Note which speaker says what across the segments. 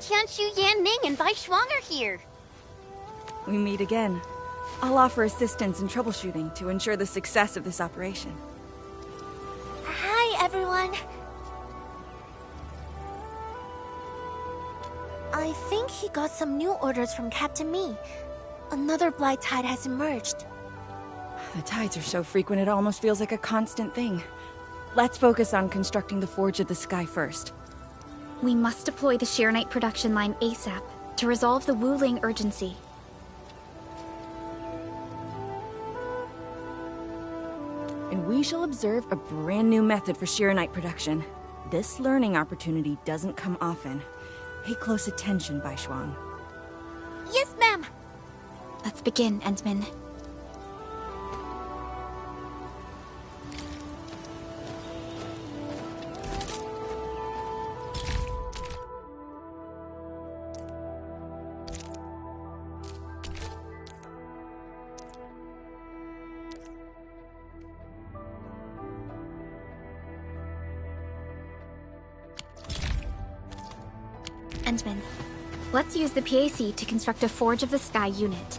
Speaker 1: Tianshu, Yan Ning, and Bai Shuang are here.
Speaker 2: We meet again. I'll offer assistance in troubleshooting to ensure the success of this operation.
Speaker 3: Hi, everyone. I think he got some new orders from Captain Mi. Another blight tide has emerged.
Speaker 2: The tides are so frequent it almost feels like a constant thing. Let's focus on constructing the Forge of the Sky first.
Speaker 4: We must deploy the Arknight production line ASAP to resolve the Wuling urgency.
Speaker 2: And we shall observe a brand new method for Arknight production. This learning opportunity doesn't come often. Pay close attention, Bai Shuang.
Speaker 3: Yes, ma'am.
Speaker 4: Let's begin, Endman. Endman, let's use the PAC to construct a Forge of the Sky unit.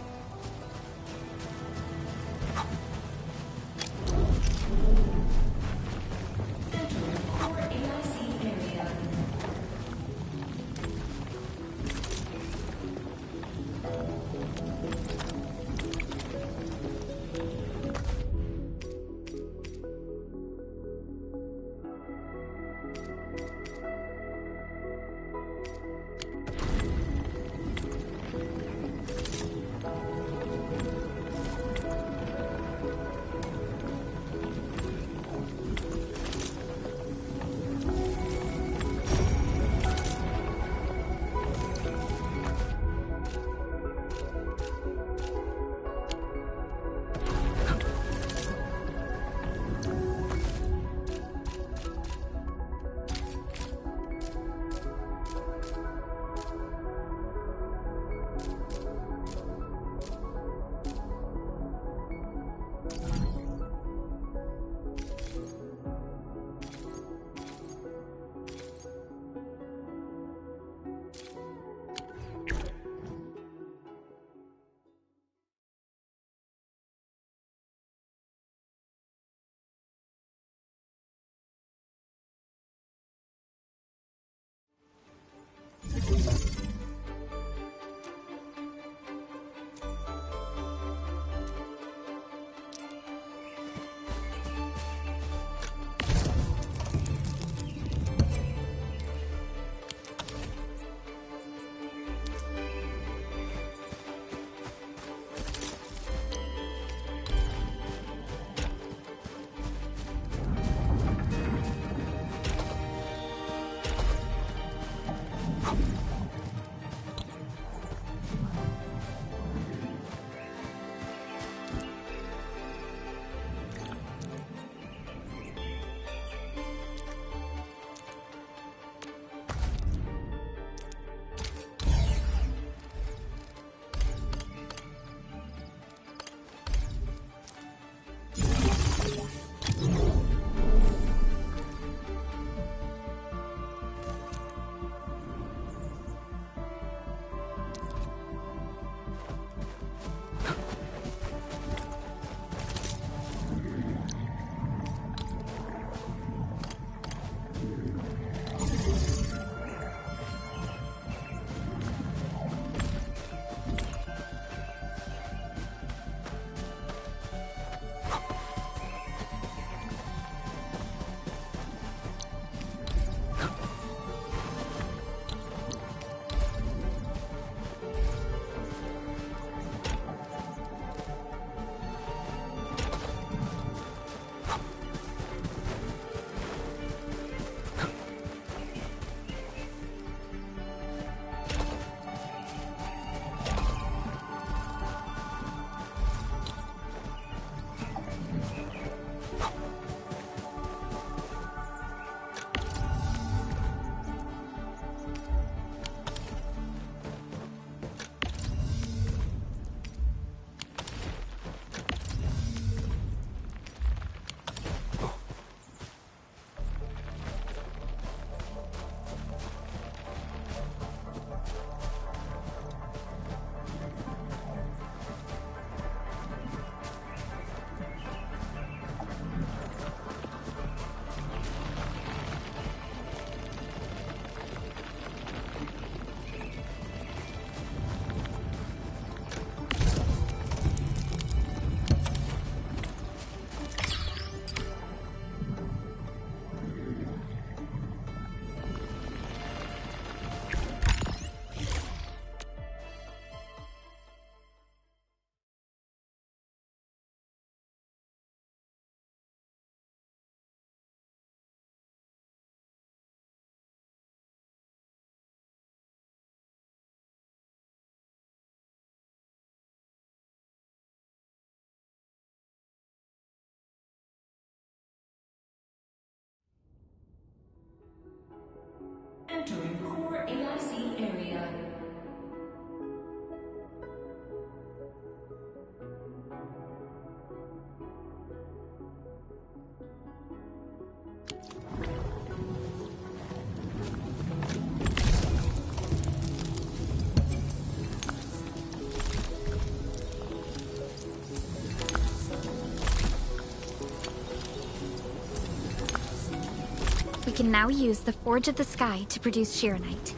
Speaker 4: We can now use the Forge of the Sky to produce Shirenite.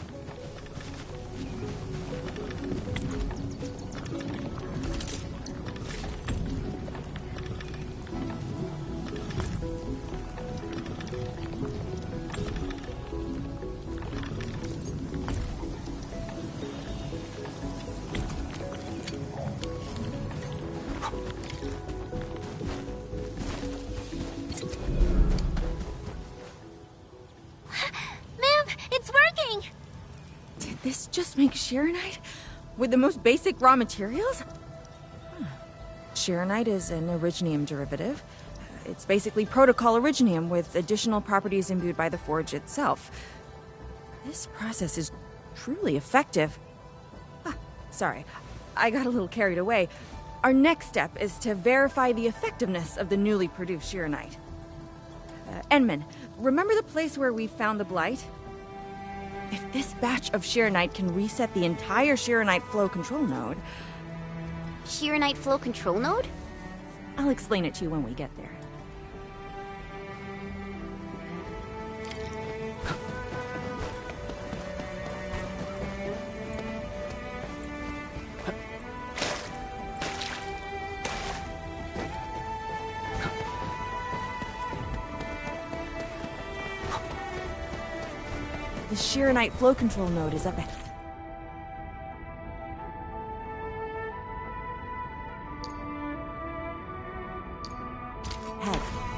Speaker 2: This just makes Shirenite? With the most basic raw materials? Shirenite is an originium derivative. It's basically protocol originium with additional properties imbued by the forge itself. This process is truly effective. Sorry, I got a little carried away. Our next step is to verify the effectiveness of the newly produced Shirenite. Enman, remember the place where we found the Blight? If this batch of Shirenite can reset the entire Shirenite flow control node...
Speaker 1: Shirenite flow control node?
Speaker 2: I'll explain it to you when we get there. The Shirenite flow control node is up ahead.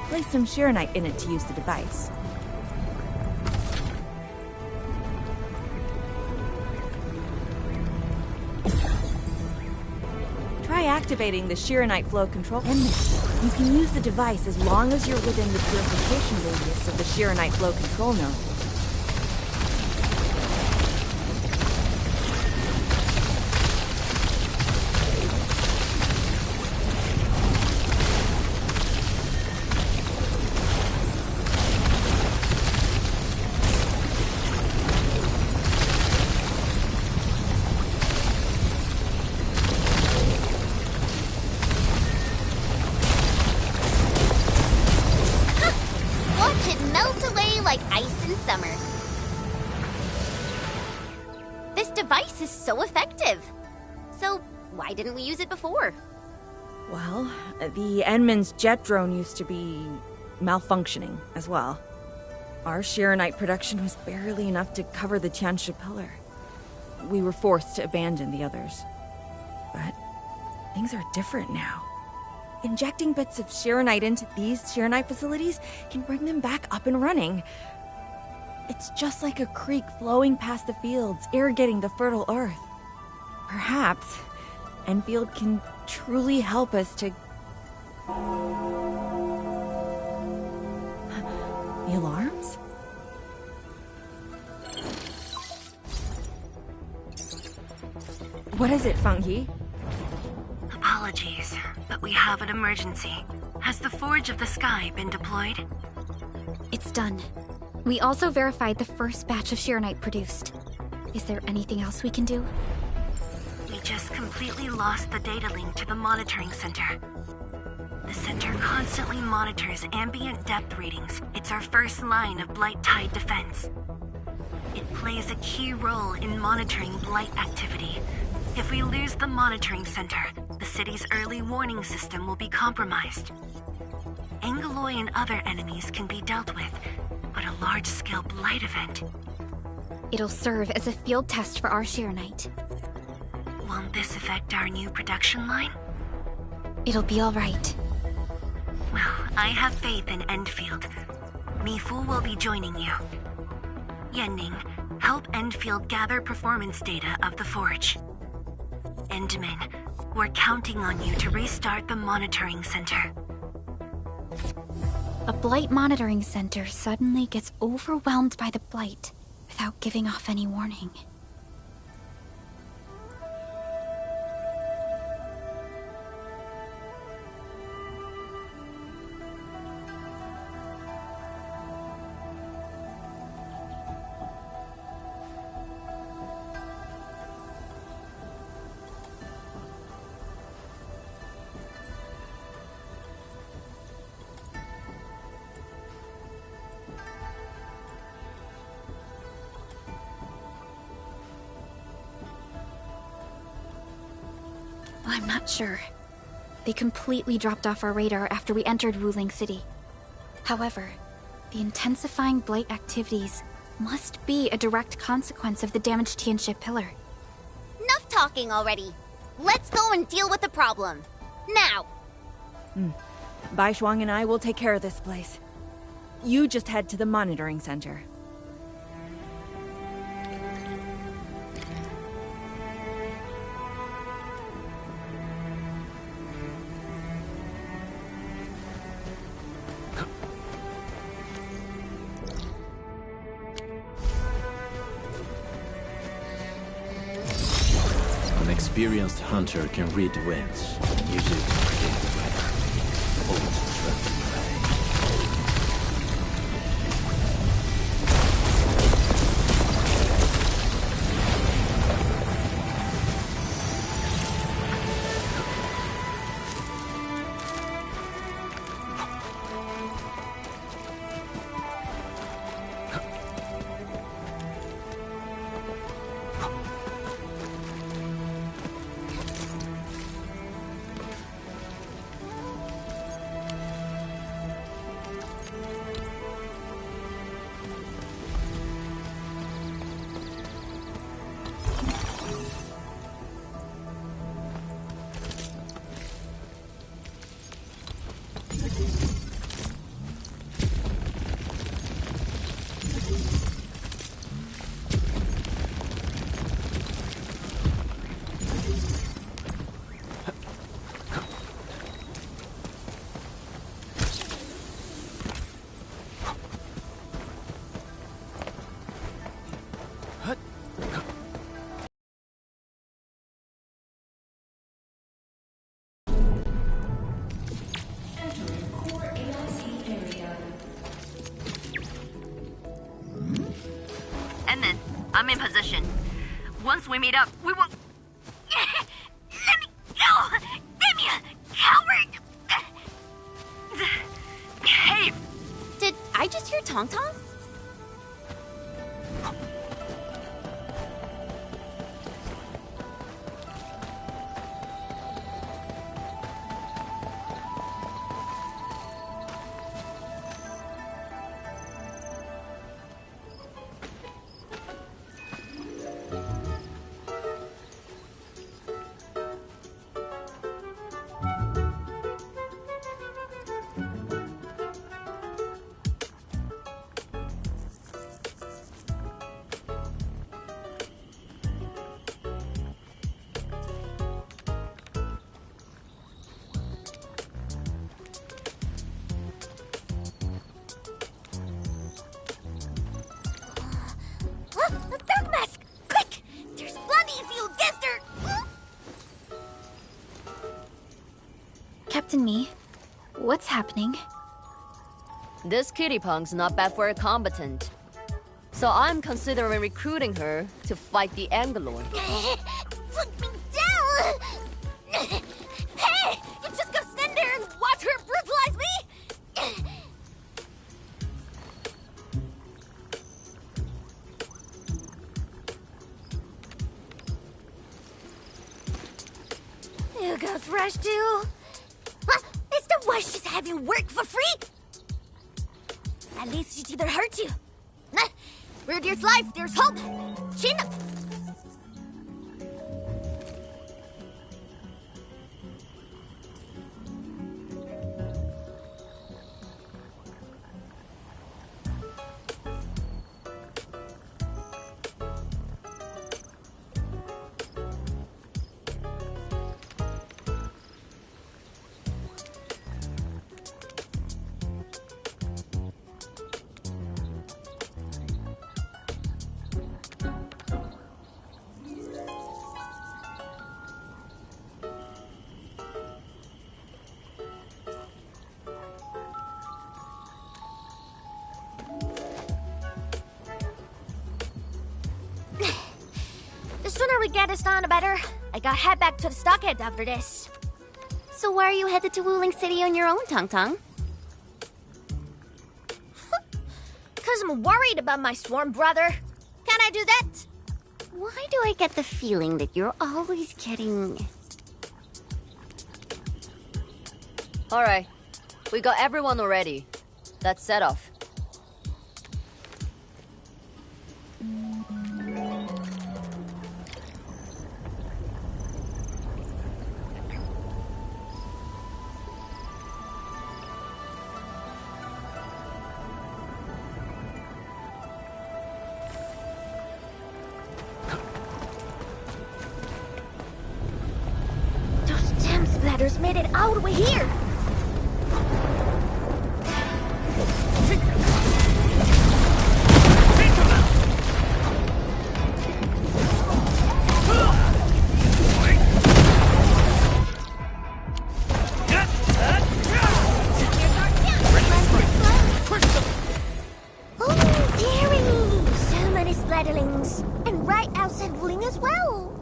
Speaker 2: Place some Shirenite in it to use the device. Try activating the Shirenite flow control. And you can use the device as long as you're within the purification radius of the Shirenite flow control node.
Speaker 1: So effective. So, why didn't we use it before?
Speaker 2: Well, the Enman's jet drone used to be malfunctioning as well. Our Shirenite production was barely enough to cover the Tiansha pillar. We were forced to abandon the others. But things are different now. Injecting bits of Shirenite into these Shirenite facilities can bring them back up and running. It's just like a creek flowing past the fields, irrigating the fertile earth. Perhaps Endfield can truly help us to... The alarms? What is it, Fungi?
Speaker 5: Apologies, but we have an emergency. Has the Forge of the Sky been deployed?
Speaker 4: It's done. We also verified the first batch of Shirenite produced. Is there anything else we can do?
Speaker 5: We just completely lost the data link to the monitoring center. The center constantly monitors ambient depth readings. It's our first line of Blight Tide defense. It plays a key role in monitoring Blight activity. If we lose the monitoring center, the city's early warning system will be compromised. Angaloy and other enemies can be dealt with, but a large-scale Blight event...
Speaker 4: It'll serve as a field test for our Shirenite.
Speaker 5: Won't this affect our new production line?
Speaker 4: It'll be all right.
Speaker 5: Well, I have faith in Endfield. Mifu will be joining you. Yenning, help Endfield gather performance data of the Forge. Endman, we're counting on you to restart the monitoring center.
Speaker 4: A Blight monitoring center suddenly gets overwhelmed by the Blight without giving off any warning. I'm not sure. They completely dropped off our radar after we entered Wuling City. However, the intensifying Blight activities must be a direct consequence of the damaged Tianxia pillar.
Speaker 1: Enough talking already. Let's go and deal with the problem. Now!
Speaker 2: Bai Shuang and I will take care of this place. You just head to the monitoring center.
Speaker 6: An experienced hunter can read the winds, use it to predict the weather. Always trust the way.
Speaker 5: I'm in position. Once we meet up, we will... Let me go! Damn you, coward! Hey!
Speaker 1: Did I just hear Tong Tong? The third mask! Quick! There's blood Endfield Gester!
Speaker 4: Captain Me, what's happening?
Speaker 7: This kitty punk's not bad for a combatant. So I'm considering recruiting her to fight the Angalor.
Speaker 1: Put me down! Hey! You just gonna stand there and watch her brutalize me? You got fresh too? Huh? Is that why she's having work for free? At least she didn't hurt you. Nah, where there's life, there's hope. Chin up. The sooner we get this done, the better. I gotta head back to the stockade after this.
Speaker 3: So why are you headed to Wuling City on your own, Tong Tong?
Speaker 1: Cause I'm worried about my swarm brother. Can I do that?
Speaker 3: Why do I get the feeling that you're always getting
Speaker 7: Alright, we got everyone already. Let's set off.
Speaker 1: Those damn splatters made it all the way here. Oh, dearie! So many splatterlings. And right outside Wuling as well.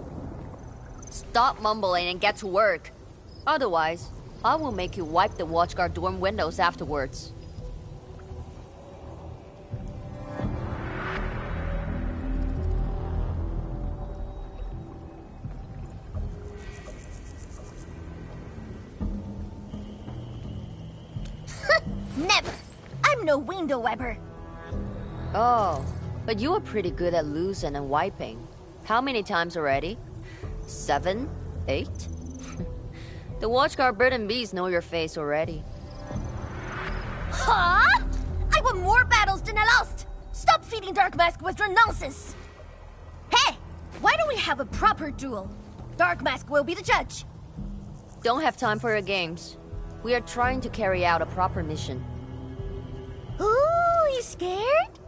Speaker 7: Stop mumbling and get to work. Otherwise, I will make you wipe the watchguard dorm windows afterwards.
Speaker 1: Never! I'm no window wiper.
Speaker 7: Oh, but you are pretty good at losing and wiping. How many times already? 7? 8? The watchguard bird and bees know your face already.
Speaker 1: Huh? I won more battles than I lost! Stop feeding Dark Mask with your nonsense! Hey! Why don't we have a proper duel? Dark Mask will be the judge.
Speaker 7: Don't have time for your games. We are trying to carry out a proper mission.
Speaker 1: Ooh, you scared?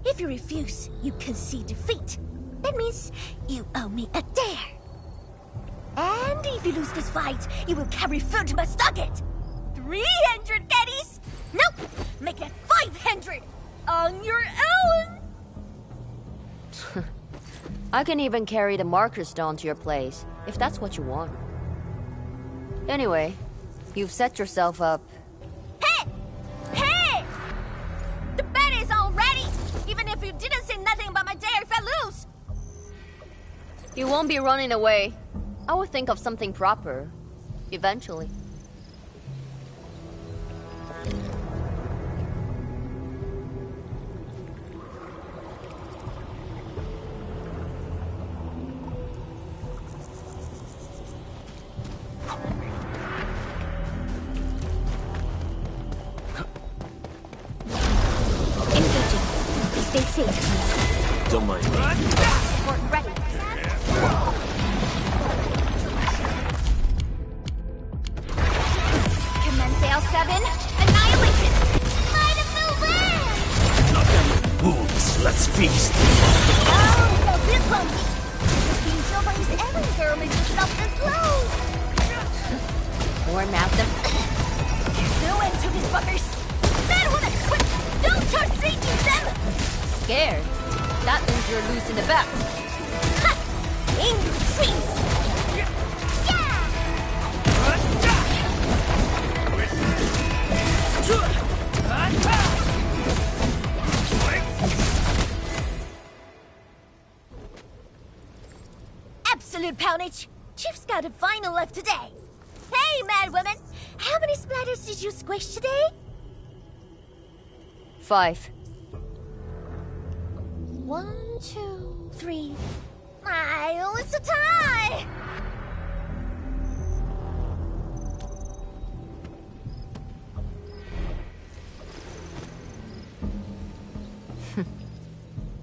Speaker 1: If you refuse, you concede defeat. That means you owe me a dare. And if you lose this fight, you will carry food to my stocket. 300 caddies? Nope! Make it 500! On your own!
Speaker 7: I can even carry the marker stone to your place, if that's what you want. Anyway, you've set yourself up.
Speaker 1: Hey! Hey! The bet is all ready! Even if you didn't say nothing about my dare if I lose!
Speaker 7: You won't be running away. I will think of something proper. Eventually.
Speaker 1: Engaging. Stay safe.
Speaker 6: Don't mind me.
Speaker 1: Support ready. Command Sail 7, Annihilation! Might of the wind!
Speaker 6: Not them wounds. Let's feast.
Speaker 1: Oh, go this clumsy! Just being killed by his errand girl makes yourself this slow!
Speaker 7: More mouth them.
Speaker 1: No end to these fuckers! Man, woman, quick! Don't start streaking them!
Speaker 7: Scared? That means you're losing the bet.
Speaker 1: Ha! Angry trees! Absolute poundage! Chief's got a final left today! Hey, mad woman! How many splatters did you squish today?
Speaker 7: 5.
Speaker 1: 1, 2, 3. Oh, it's a tie!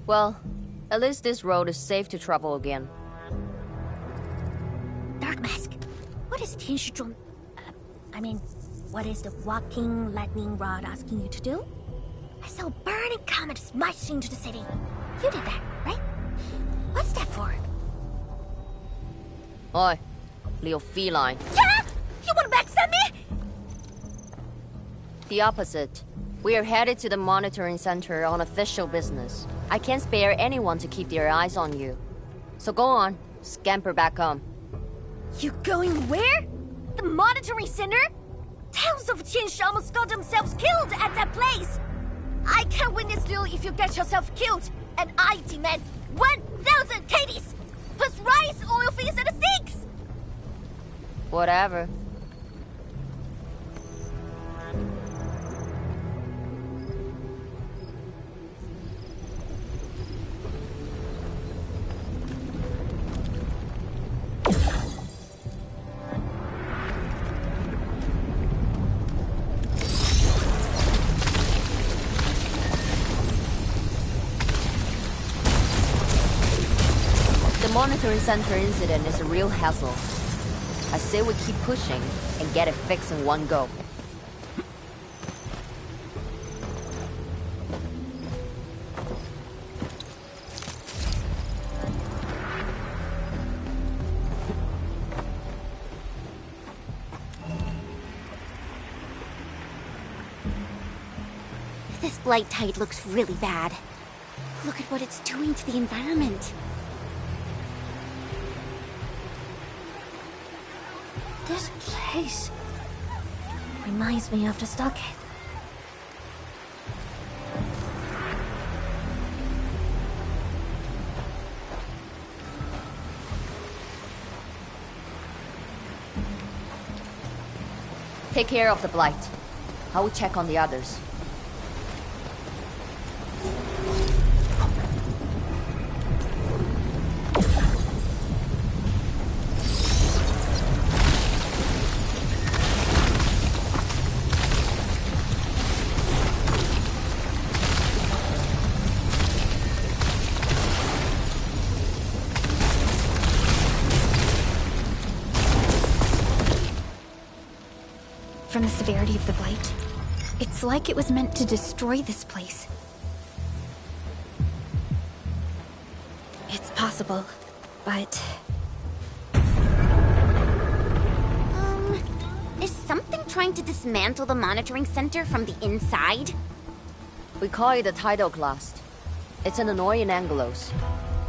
Speaker 7: Well, at least this road is safe to travel again.
Speaker 1: Dark Mask, what is Tianshizhuang? What is the walking lightning rod asking you to do? I saw a burning comet smashed into the city. You did that, right? What's that for?
Speaker 7: Oi, little feline.
Speaker 1: Yeah? You want to backstab me?
Speaker 7: The opposite. We are headed to the monitoring center on official business. I can't spare anyone to keep their eyes on you. So go on, scamper back home.
Speaker 1: You going where? The monitoring center? Thousands of Tianshi almost got themselves killed at that place. I can't win this duel if you get yourself killed. And I demand 1,000 Katie's! Plus rice, oil fees, and the steaks!
Speaker 7: Whatever. monitoring center incident is a real hassle. I say we keep pushing and get it fixed in one go.
Speaker 1: This blight tide looks really bad. Look at what it's doing to the environment. This place reminds me of the stockade.
Speaker 7: Take care of the blight. I will check on the others.
Speaker 4: From the severity of the blight, it's like it was meant to destroy this place. It's possible, but...
Speaker 1: Is something trying to dismantle the monitoring center from the inside?
Speaker 7: We call it a tidal blast. It's an annoying Angelos.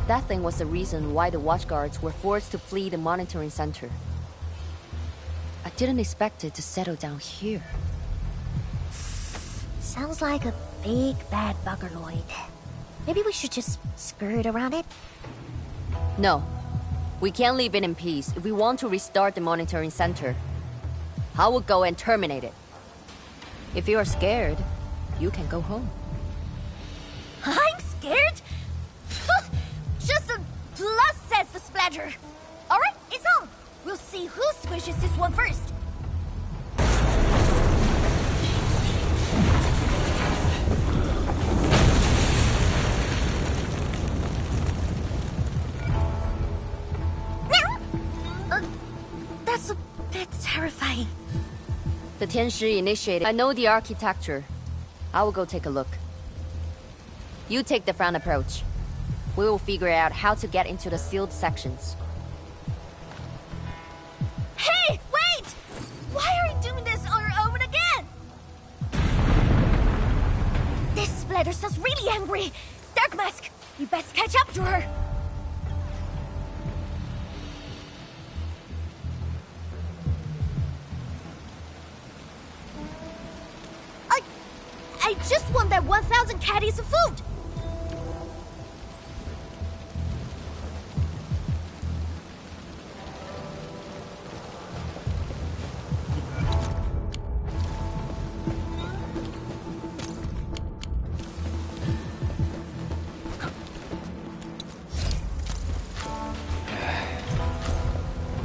Speaker 7: That thing was the reason why the watchguards were forced to flee the monitoring center. I didn't expect it to settle down here.
Speaker 1: Sounds like a big bad buggerloid. Maybe we should just skirt around it?
Speaker 7: No. We can't leave it in peace if we want to restart the monitoring center. I will go and terminate it. If you are scared, you can go home.
Speaker 1: I'm scared? Just a plus, says the splatter. Alright, it's on. We'll see who squishes this one first. That's a bit terrifying.
Speaker 7: The Tianshi initiated. I know the architecture. I will go take a look. You take the front approach. We will figure out how to get into the sealed sections.
Speaker 1: Hey, wait! Why are you doing this on your own again? This splatter sounds really angry. Dark Mask, you best catch up to her. I just want that 1,000 caddies of food.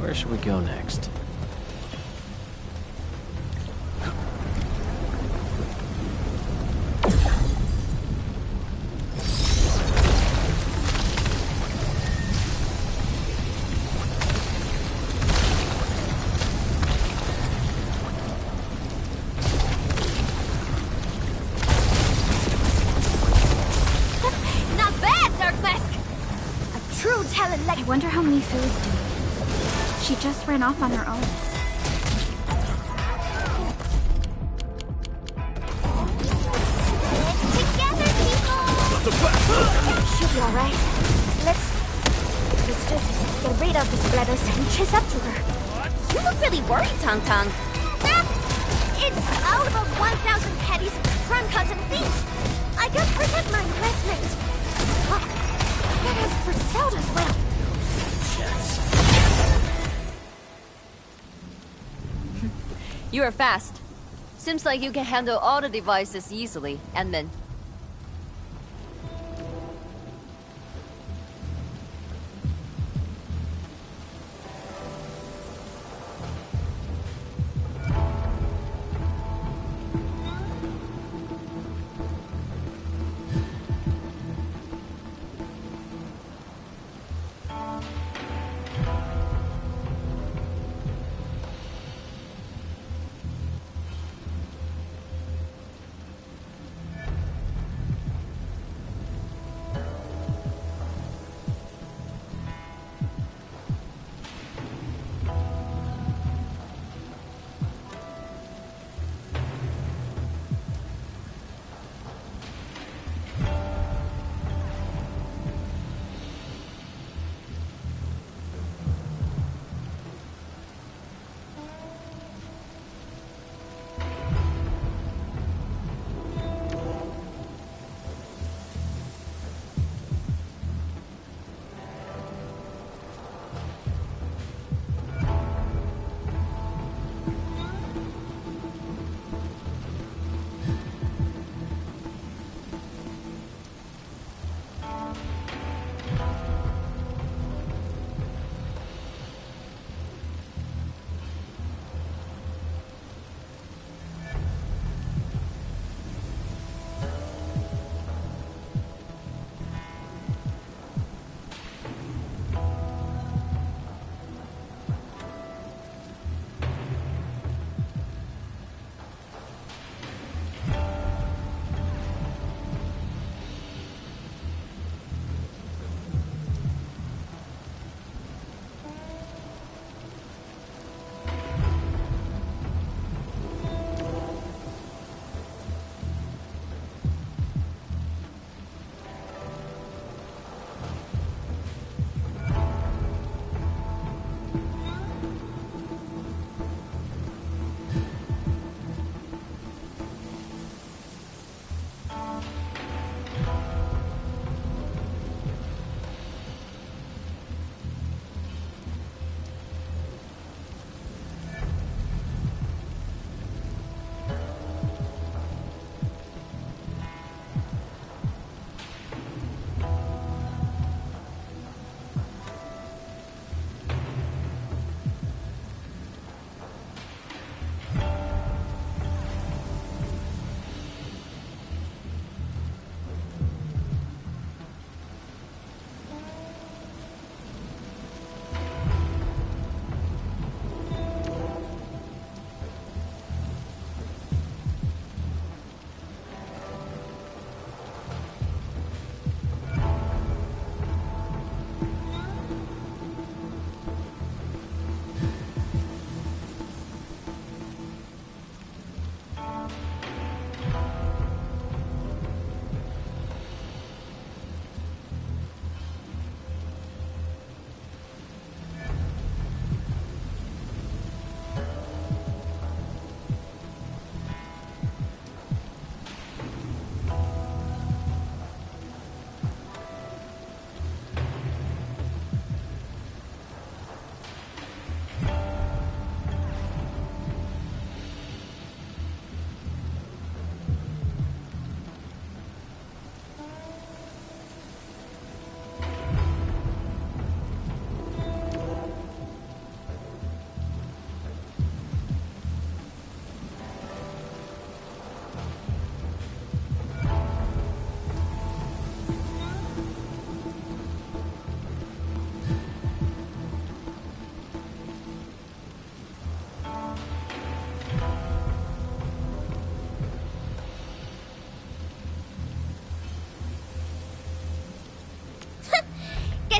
Speaker 6: Where should we go next?
Speaker 1: Not bad, Dark Mask. A true talent like...
Speaker 4: I wonder how Mifu is doing. She just ran off on her own.
Speaker 1: Stick together, people! She'll be alright. Let's just get rid of the splatters and chase up to her. You look really worried, Tong Tong. It's out of 1,000 caddies, crime cousin thieves. I gotta protect my investment. Oh, that is for sale as well.
Speaker 7: You are fast. Seems like you can handle all the devices easily, Edmund.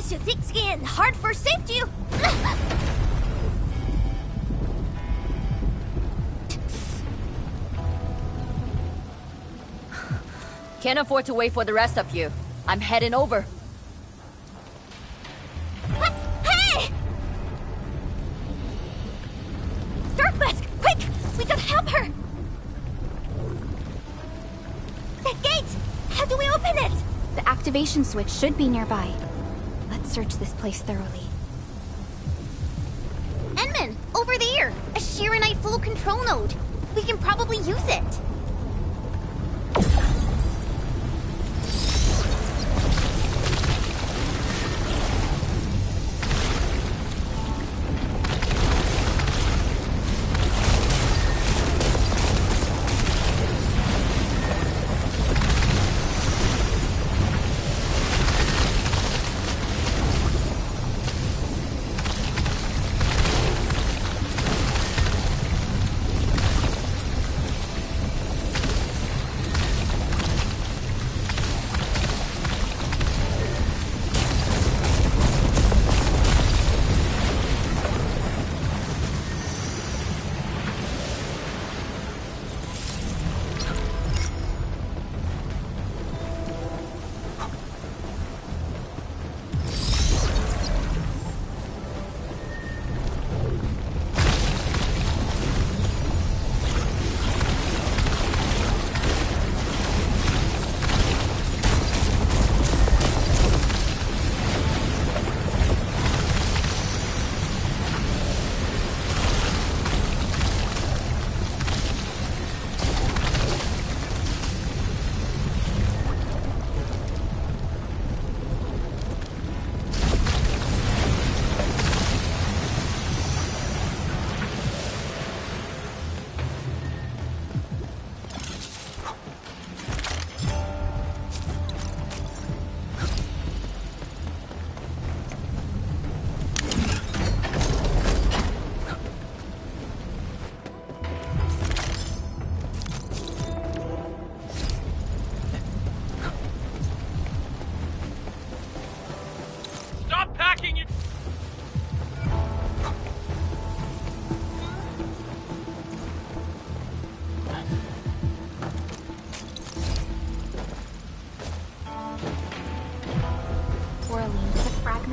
Speaker 1: guess you thick skin, hard for safety.
Speaker 7: Can't afford to wait for the rest of you. I'm heading over.
Speaker 1: Hey! Dark Mask, quick! We gotta help her! That gate! How do we open it?
Speaker 4: The activation switch should be nearby. Let's search this place thoroughly.
Speaker 1: Enman, over there! A Shirenite full control node. We can probably use it.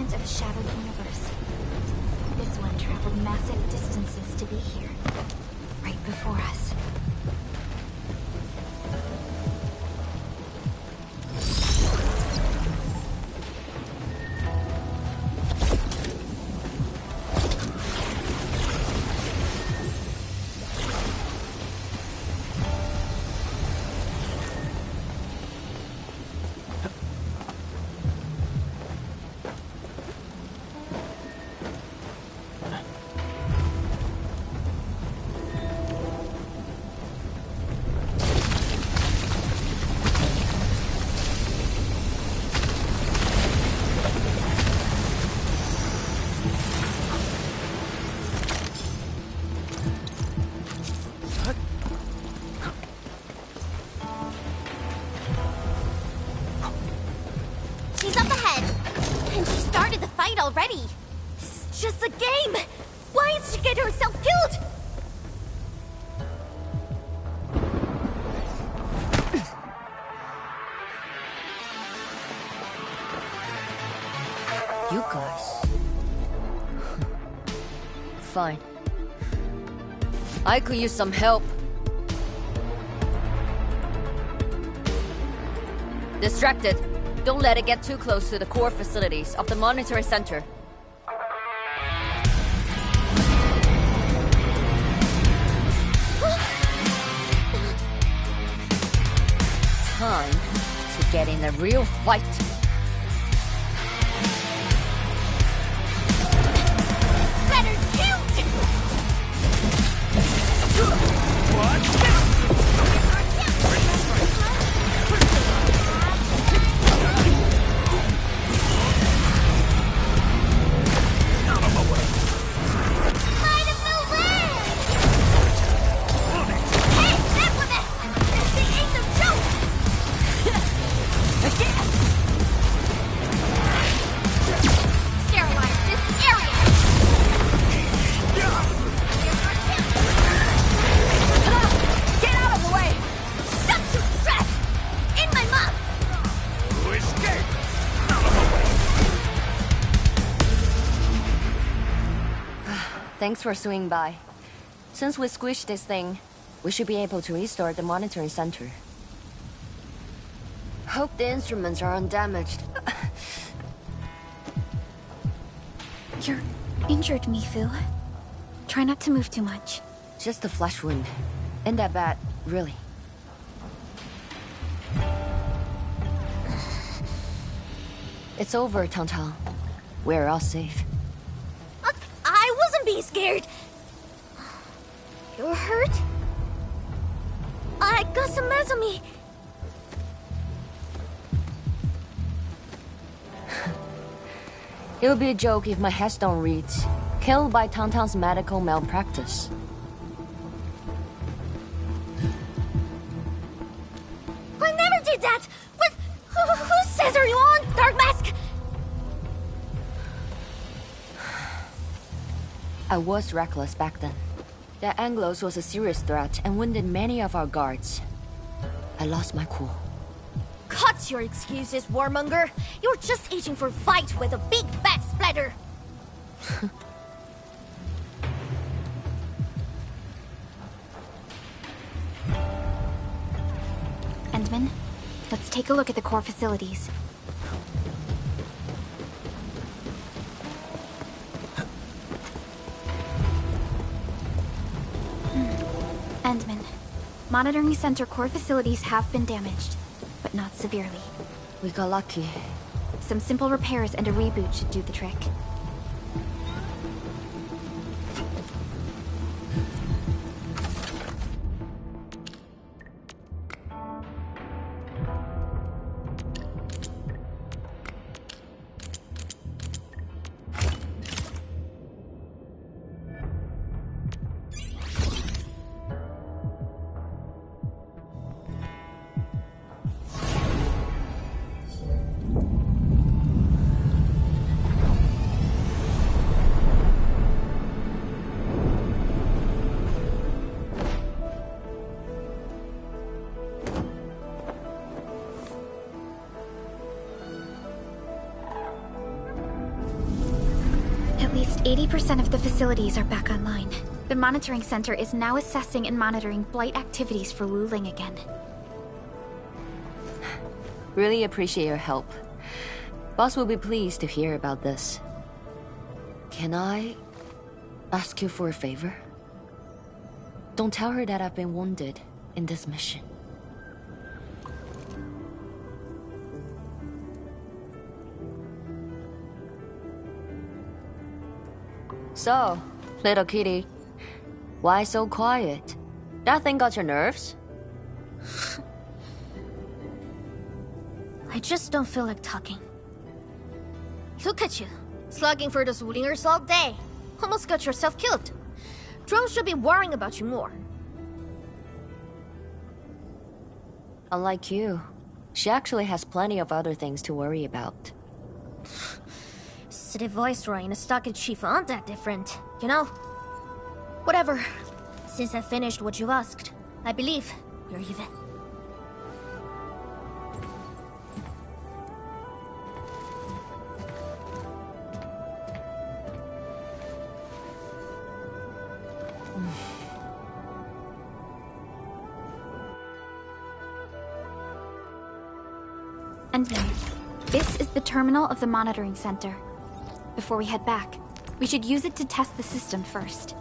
Speaker 4: Of a shattered universe. This one traveled massive distances to be here, right before us.
Speaker 1: Already. This is just a game. Why is she getting herself killed?
Speaker 7: You guys. Fine. I could use some help. Distracted. Don't let it get too close to the core facilities of the monitoring center. Time to get in a real fight. Thanks for swinging by. Since we squished this thing, we should be able to restore the monitoring center. Hope the instruments are undamaged.
Speaker 4: You're injured, Mifu. Try not to move too much.
Speaker 7: Just a flesh wound. Ain't that bad, really. It's over, Tang. We're all safe.
Speaker 1: I wasn't being scared. You're hurt? I got some meds on me.
Speaker 7: It would be a joke if my headstone reads, "Killed by Tang's medical malpractice."
Speaker 1: I never did that! What? Who says are you on, Dark Mask?
Speaker 7: I was reckless back then. The Anglos was a serious threat and wounded many of our guards. I lost my cool.
Speaker 1: Cut your excuses, warmonger. You're just itching for a fight with a big fat splatter.
Speaker 4: Endman, let's take a look at the core facilities. Endman, monitoring center core facilities have been damaged, but not severely.
Speaker 7: We got lucky.
Speaker 4: Some simple repairs and a reboot should do the trick. At least 80% of the facilities are back online. The monitoring center is now assessing and monitoring blight activities for Wu Ling again.
Speaker 7: Really appreciate your help. Boss will be pleased to hear about this. Can I ask you for a favor? Don't tell her that I've been wounded in this mission. So, little kitty, why so quiet? That thing got your nerves?
Speaker 1: I just don't feel like talking. Look at you, slugging for those Wulingers all day. Almost got yourself killed. Drones should be worrying about you more.
Speaker 7: Unlike you, she actually has plenty of other things to worry about.
Speaker 1: City Viceroy and a stockade chief aren't that different, you know? Whatever. Since I finished what you asked, I believe you're even.
Speaker 4: And now, this is the terminal of the monitoring center. Before we head back, we should use it to test the system first.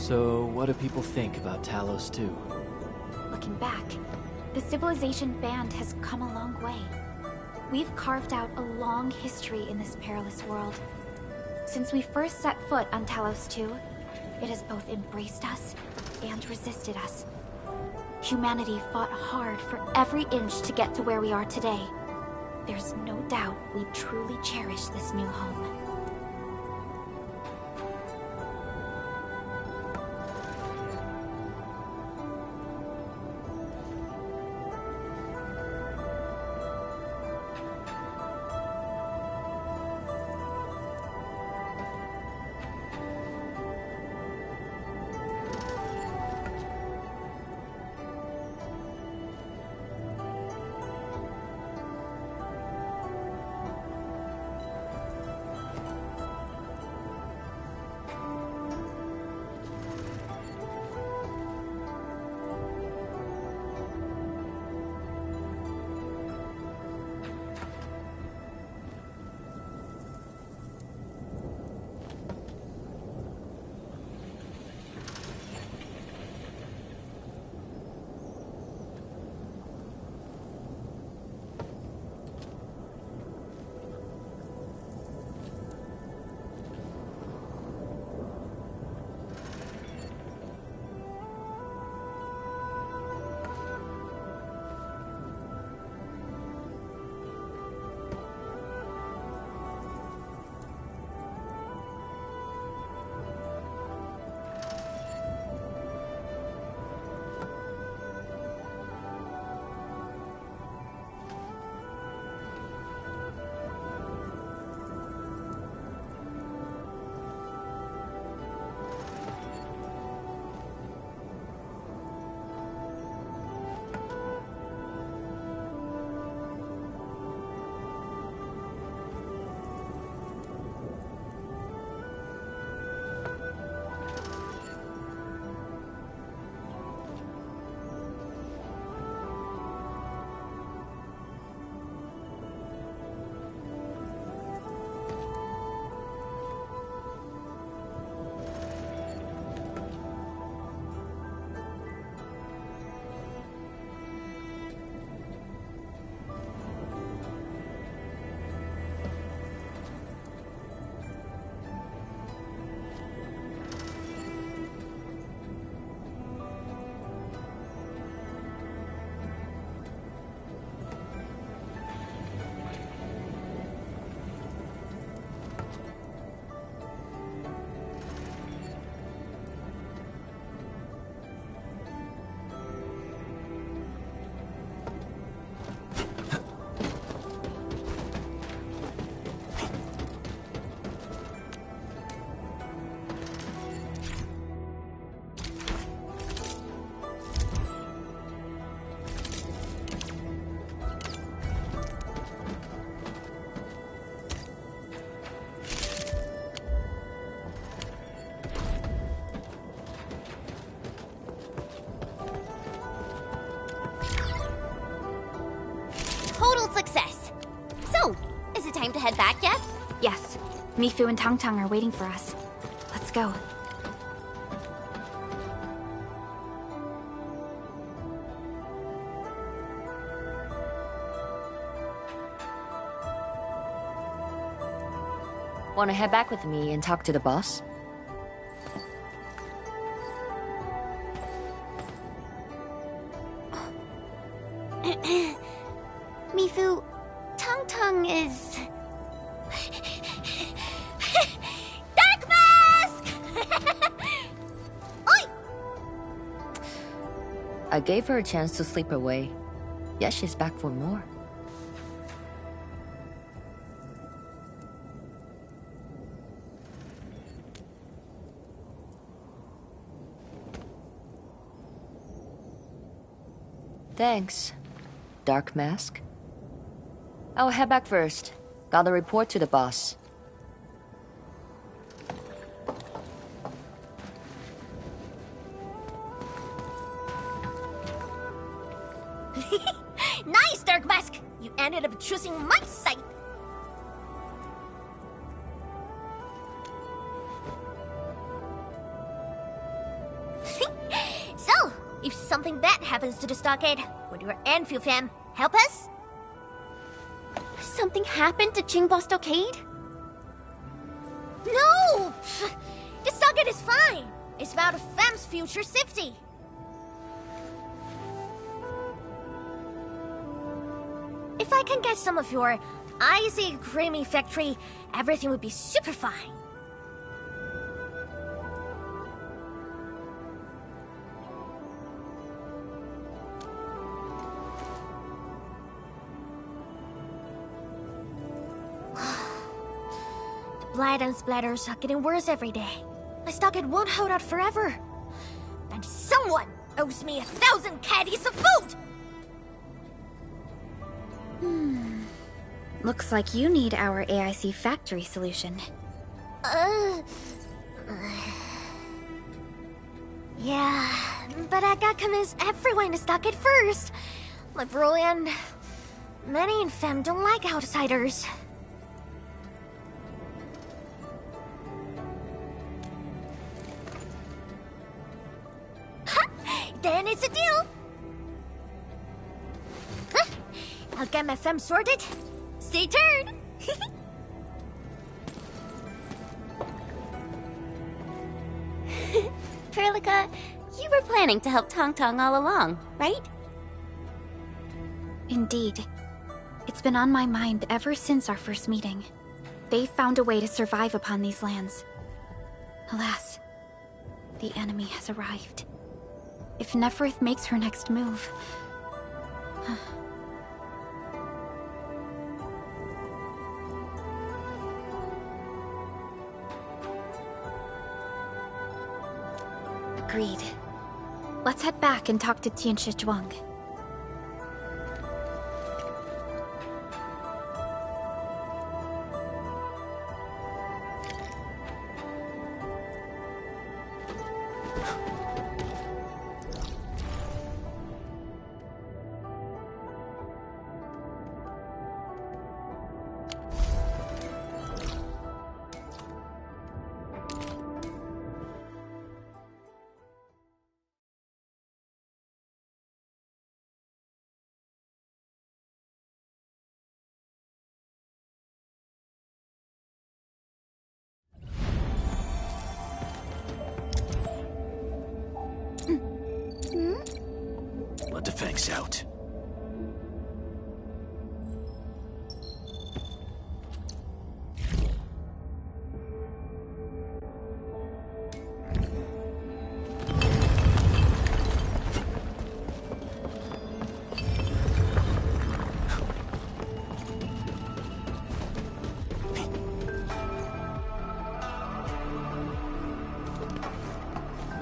Speaker 8: So, what do people think about Talos 2?
Speaker 4: Looking back, the civilization band has come a long way. We've carved out a long history in this perilous world. Since we first set foot on Talos 2, it has both embraced us and resisted us. Humanity fought hard for every inch to get to where we are today. There's no doubt we truly cherish this new home.
Speaker 1: Success. So, is it time to head back yet?
Speaker 4: Yes, Mifu and Tangtang are waiting for us. Let's go.
Speaker 7: Wanna head back with me and talk to the boss?
Speaker 1: Mifu, Tangtang is... Dark Mask! Oi!
Speaker 7: I gave her a chance to sleep away. Yet she's back for more. Thanks, Dark Mask. I'll head back first. Gotta report to the boss.
Speaker 1: Nice, Dark Mask! You ended up choosing my side. happens to the stockade, would your Endfield fam help us?
Speaker 3: Something happened to Qingbo Stockade?
Speaker 1: No! The stockade is fine. It's about a fam's future safety. If I can get some of your icy creamy factory, everything would be super fine. The blight and splatters are getting worse every day. My stockade won't hold out forever. And someone owes me 1,000 caddies of food!
Speaker 4: Looks like you need our AIC factory solution.
Speaker 1: Yeah, but I gotta convince everyone to stock it first. Liberal and many in fem don't like outsiders. Then it's a deal. I'll get my fem sorted. Stay tuned.
Speaker 3: Perlica, you were planning to help Tong Tong all along, right?
Speaker 4: Indeed. It's been on my mind ever since our first meeting. They found a way to survive upon these lands. Alas, the enemy has arrived. If Neferith makes her next move... Agreed. Let's head back and talk to Tianshi Zhuang.
Speaker 6: Let the fangs out.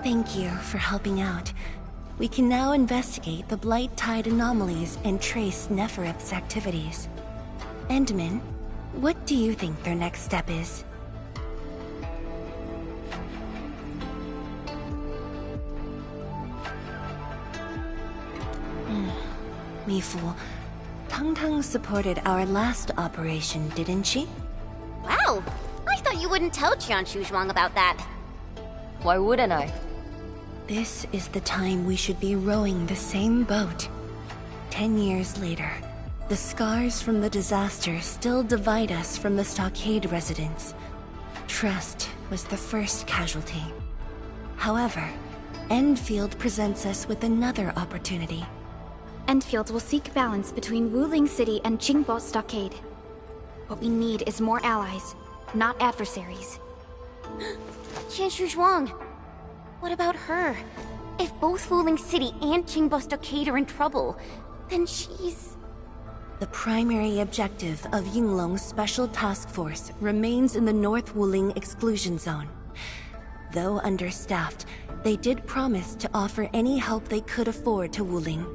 Speaker 5: Thank you for helping out. We can now investigate the Blight Tide anomalies and trace Neferith's activities. Endman, what do you think their next step is? Mifu, Tang Tang supported our last operation, didn't she?
Speaker 3: Wow! I thought you wouldn't tell Tianshi Zhuang about that.
Speaker 7: Why wouldn't I?
Speaker 5: This is the time we should be rowing the same boat. 10 years later, the scars from the disaster still divide us from the stockade residents. Trust was the first casualty. However, Endfield presents us with another opportunity.
Speaker 4: Endfield will seek balance between Wuling City and Qingbo Stockade. What we need is more allies, not adversaries.
Speaker 3: Tianshi Zhuang, what about her? If both Wuling City and Qingbo Stockade are in trouble, then she's...
Speaker 5: The primary objective of Yinglong's Special Task Force remains in the North Wuling Exclusion Zone. Though understaffed, they did promise to offer any help they could afford to Wuling.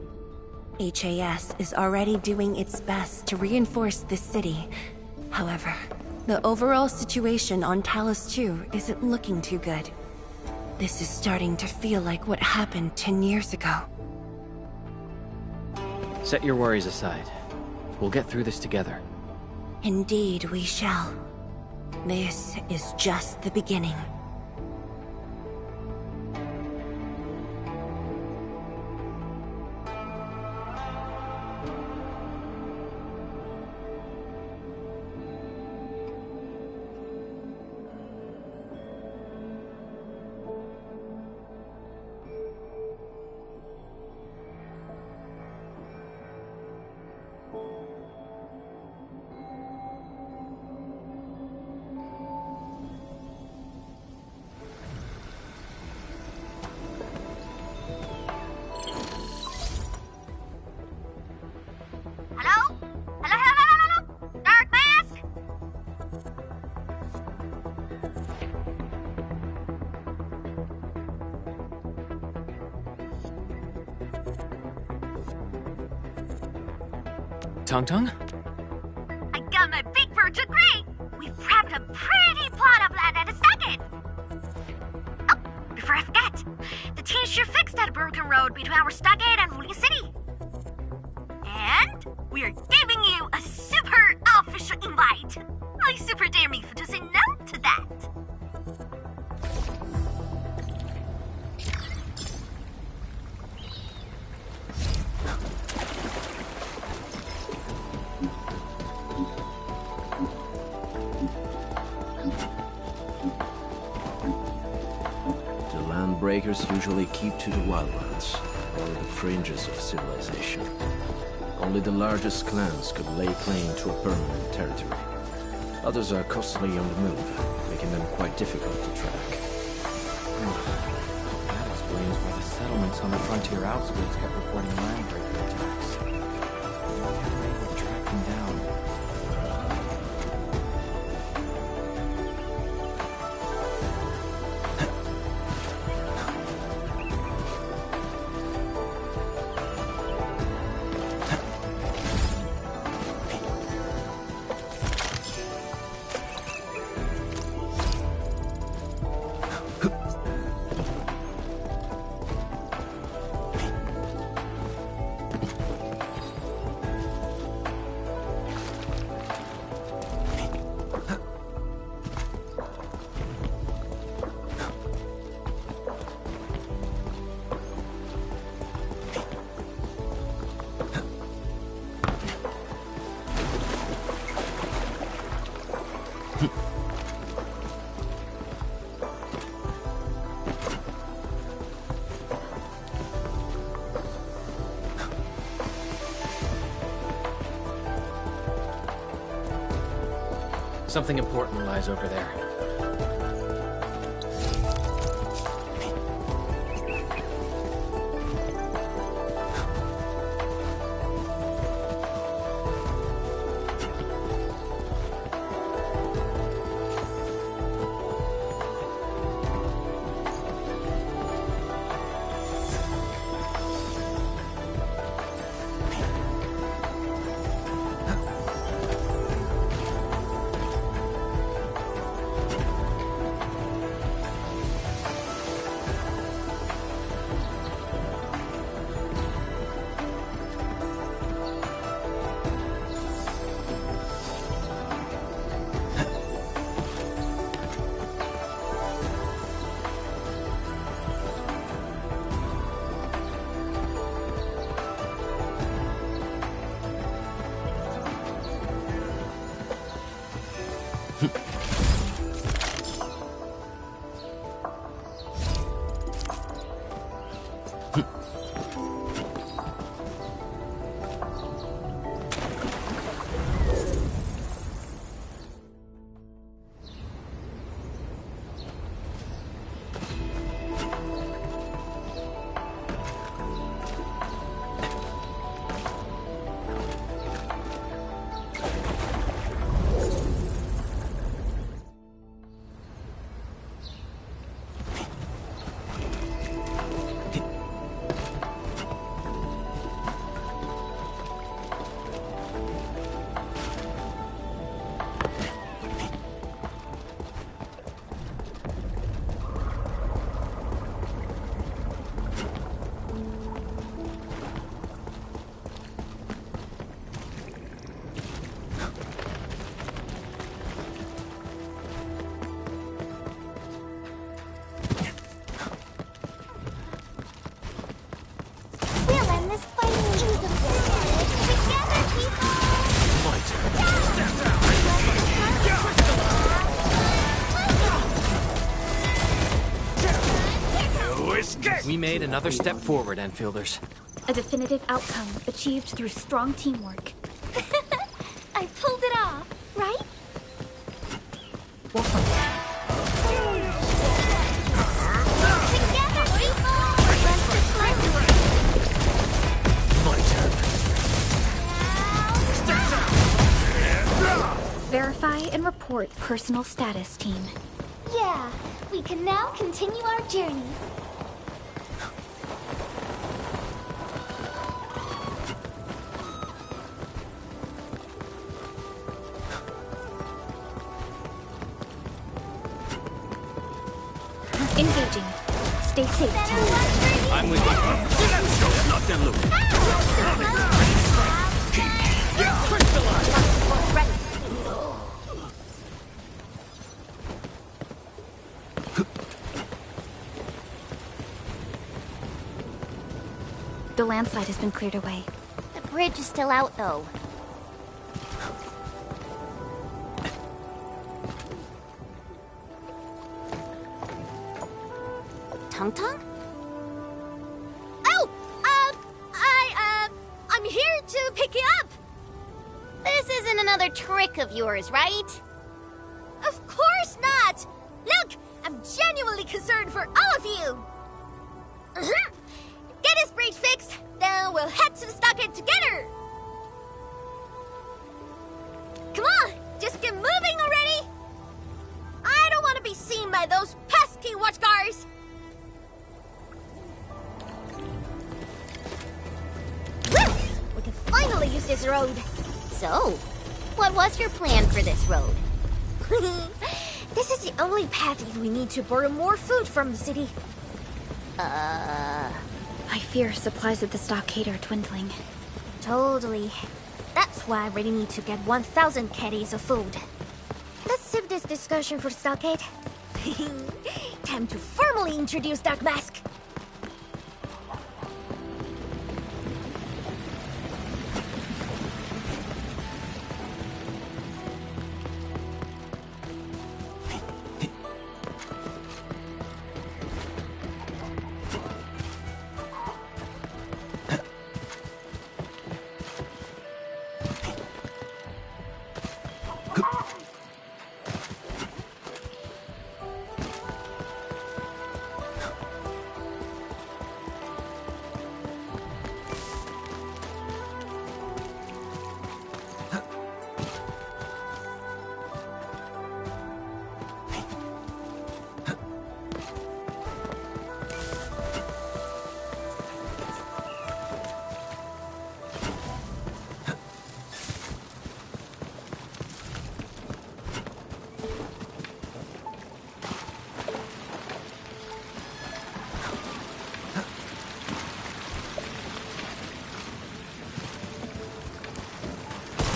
Speaker 5: HAS is already doing its best to reinforce this city. However, the overall situation on Talos 2 isn't looking too good. This is starting to feel like what happened 10 years ago.
Speaker 8: Set your worries aside. We'll get through this together.
Speaker 5: Indeed, we shall. This is just the beginning.
Speaker 8: Tung?
Speaker 5: I got my big bird to agree! We've prepped a pretty plot of land at a second! Oh, before I forget, the team sure fixed that broken road between our stockade and Wuling City. And we're giving you a super official invite. I super dare me to say no to that.
Speaker 6: Breakers usually keep to the wildlands, or the fringes of civilization. Only the largest clans could lay claim to a permanent territory. Others are constantly on the move, making them quite difficult to track.
Speaker 8: That explains why the settlements on the frontier outskirts kept reporting landbreaker attacks. We were able to track them down. Something important lies over there. We made another step forward, Enfielders.
Speaker 4: A definitive outcome achieved through strong teamwork.
Speaker 3: I pulled it off, right?
Speaker 4: Verify and report personal status, team.
Speaker 3: Yeah, we can now continue our journey.
Speaker 4: Engaging. Stay safe, team.
Speaker 6: I'm with you. Not them look.
Speaker 4: The landslide has been cleared away.
Speaker 3: The bridge is still out, though. Tung?
Speaker 1: Oh! I'm here to pick you up!
Speaker 3: This isn't another trick of yours, right?
Speaker 1: Of course not! Look! I'm genuinely concerned for all of you! Get his bridge fixed, then we'll head to the stockade together! Come on! Just get moving already! I don't want to be seen by those pesky watchguards! Woo! We can finally use this road!
Speaker 3: So, what was your plan for this road?
Speaker 1: This is the only path if we need to borrow more food from the city.
Speaker 4: I fear supplies at the stockade are dwindling.
Speaker 1: Totally. That's why I really need to get 1,000 caddies of food. Let's save this discussion for stockade. Time to formally introduce Dark Mask.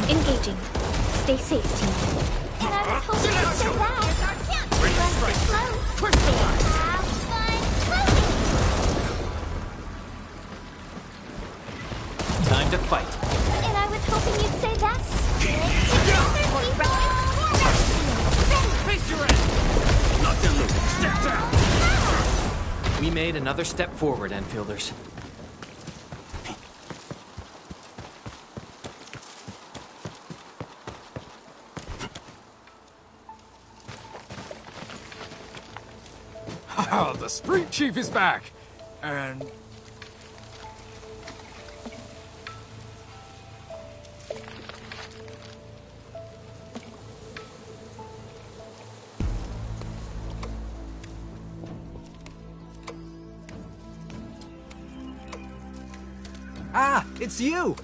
Speaker 4: Engaging. Stay safe, team.
Speaker 3: And I was hoping you'd say that.
Speaker 8: Time to fight.
Speaker 3: And I was hoping you'd say that.
Speaker 8: Face your end! Not them look. Step down! We made another step forward, Enfielders.
Speaker 9: Oh, the Street Chief is back! And...
Speaker 10: Ah, it's you!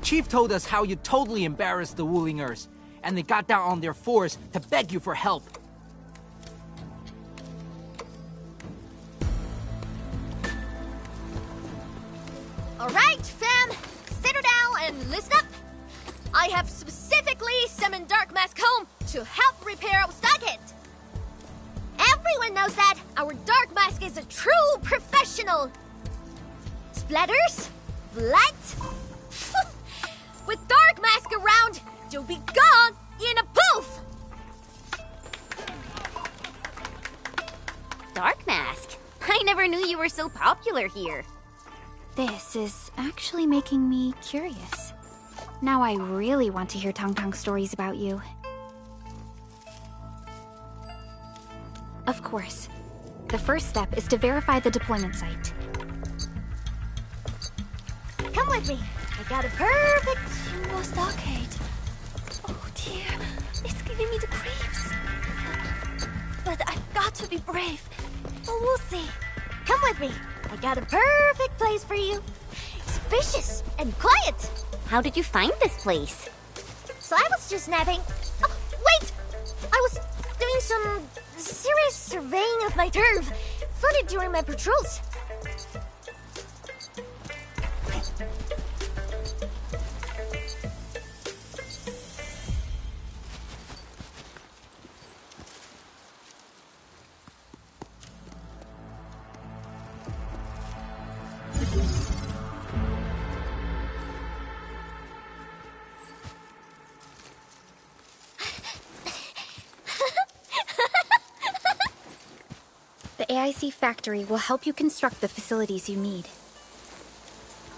Speaker 10: Chief told us how you totally embarrassed the Woolingers, and they got down on their fours to beg you for help.
Speaker 1: Alright, fam! Settle down and listen up! I have specifically summoned Dark Mask home to help repair our stockade. Everyone knows that our Dark Mask is a true professional. Splatters? Light? With Dark Mask around, you'll be gone in a poof!
Speaker 3: Dark Mask? I never knew you were so popular here.
Speaker 4: This is actually making me curious. Now I really want to hear Tong stories about you. Of course. The first step is to verify the deployment site.
Speaker 1: Come with me. I got a perfect...
Speaker 3: More stockade. Oh dear, it's giving me the creeps. But I've got to be brave.
Speaker 1: Oh, we'll see. Come with me. I got a perfect place for you. Spacious and quiet.
Speaker 3: How did you find this place?
Speaker 1: So I was just napping. Oh, wait! I was doing doing some serious surveying of my turf. Flooded during my patrols.
Speaker 4: The AIC factory will help you construct the facilities you need.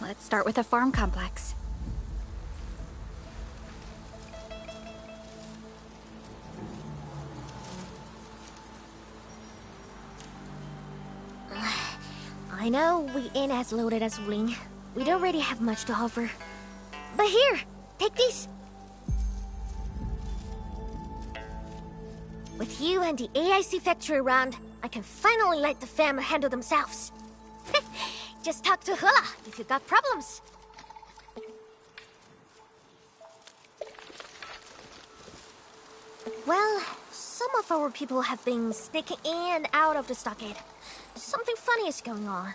Speaker 4: Let's start with a farm complex.
Speaker 1: I know we ain't as loaded as Wling. We don't really have much to offer. But here, take these. With you and the AIC factory around, I can finally let the fam handle themselves. Just talk to Hula if you got problems. Well, some of our people have been sneaking in and out of the stockade. Something funny is going on.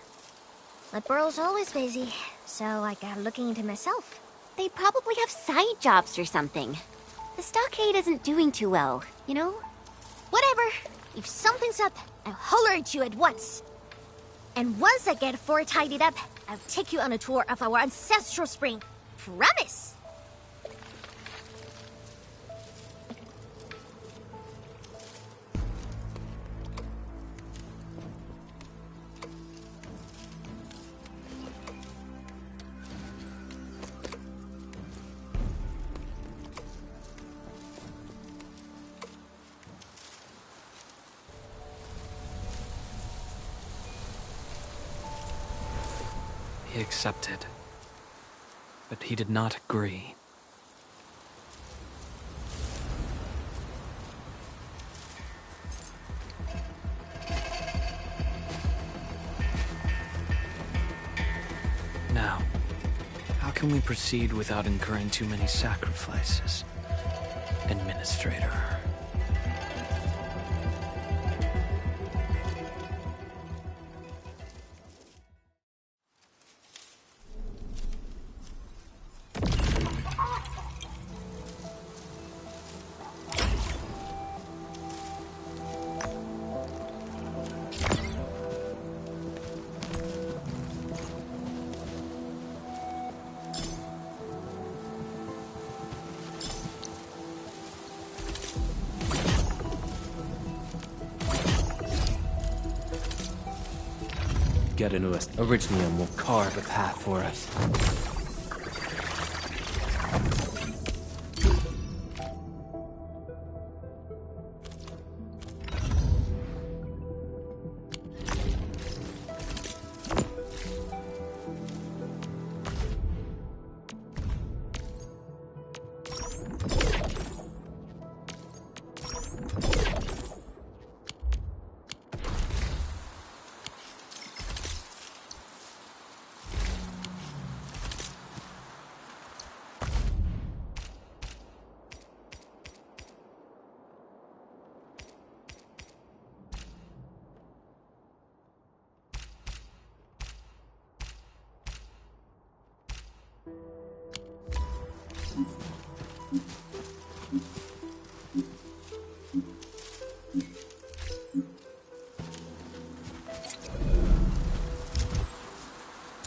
Speaker 1: My burrow's always busy, so I got looking into myself.
Speaker 3: They probably have side jobs or something. The stockade isn't doing too well, you know?
Speaker 1: Whatever. If something's up, I'll holler at you at once. And once I get fort tidied up, I'll take you on a tour of our ancestral spring. Promise!
Speaker 8: He accepted, but he did not agree. Now, how can we proceed without incurring too many sacrifices, Administrator?
Speaker 6: Get into it.
Speaker 8: Originium will carve a path for us.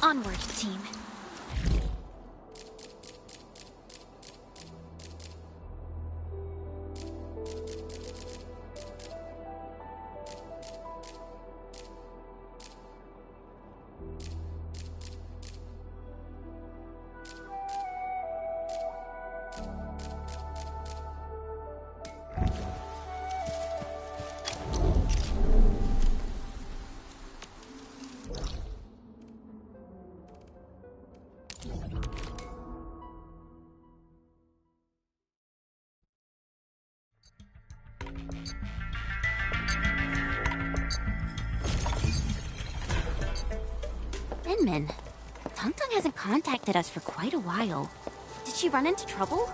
Speaker 4: Onward, team.
Speaker 3: Min. Tung hasn't contacted us for quite a while. Did she run into trouble?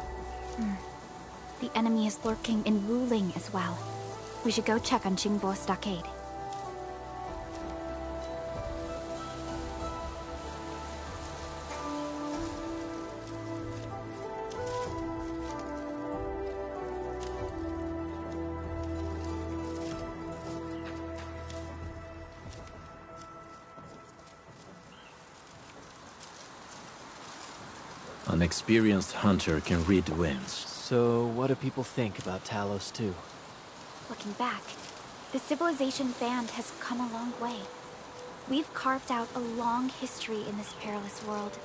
Speaker 4: The enemy is lurking in Wuling as well. We should go check on Qingbo Stockade.
Speaker 6: An experienced hunter can read the winds.
Speaker 8: So, what do people think about Talos 2?
Speaker 4: Looking back, the civilization band has come a long way. We've carved out a long history in this perilous world.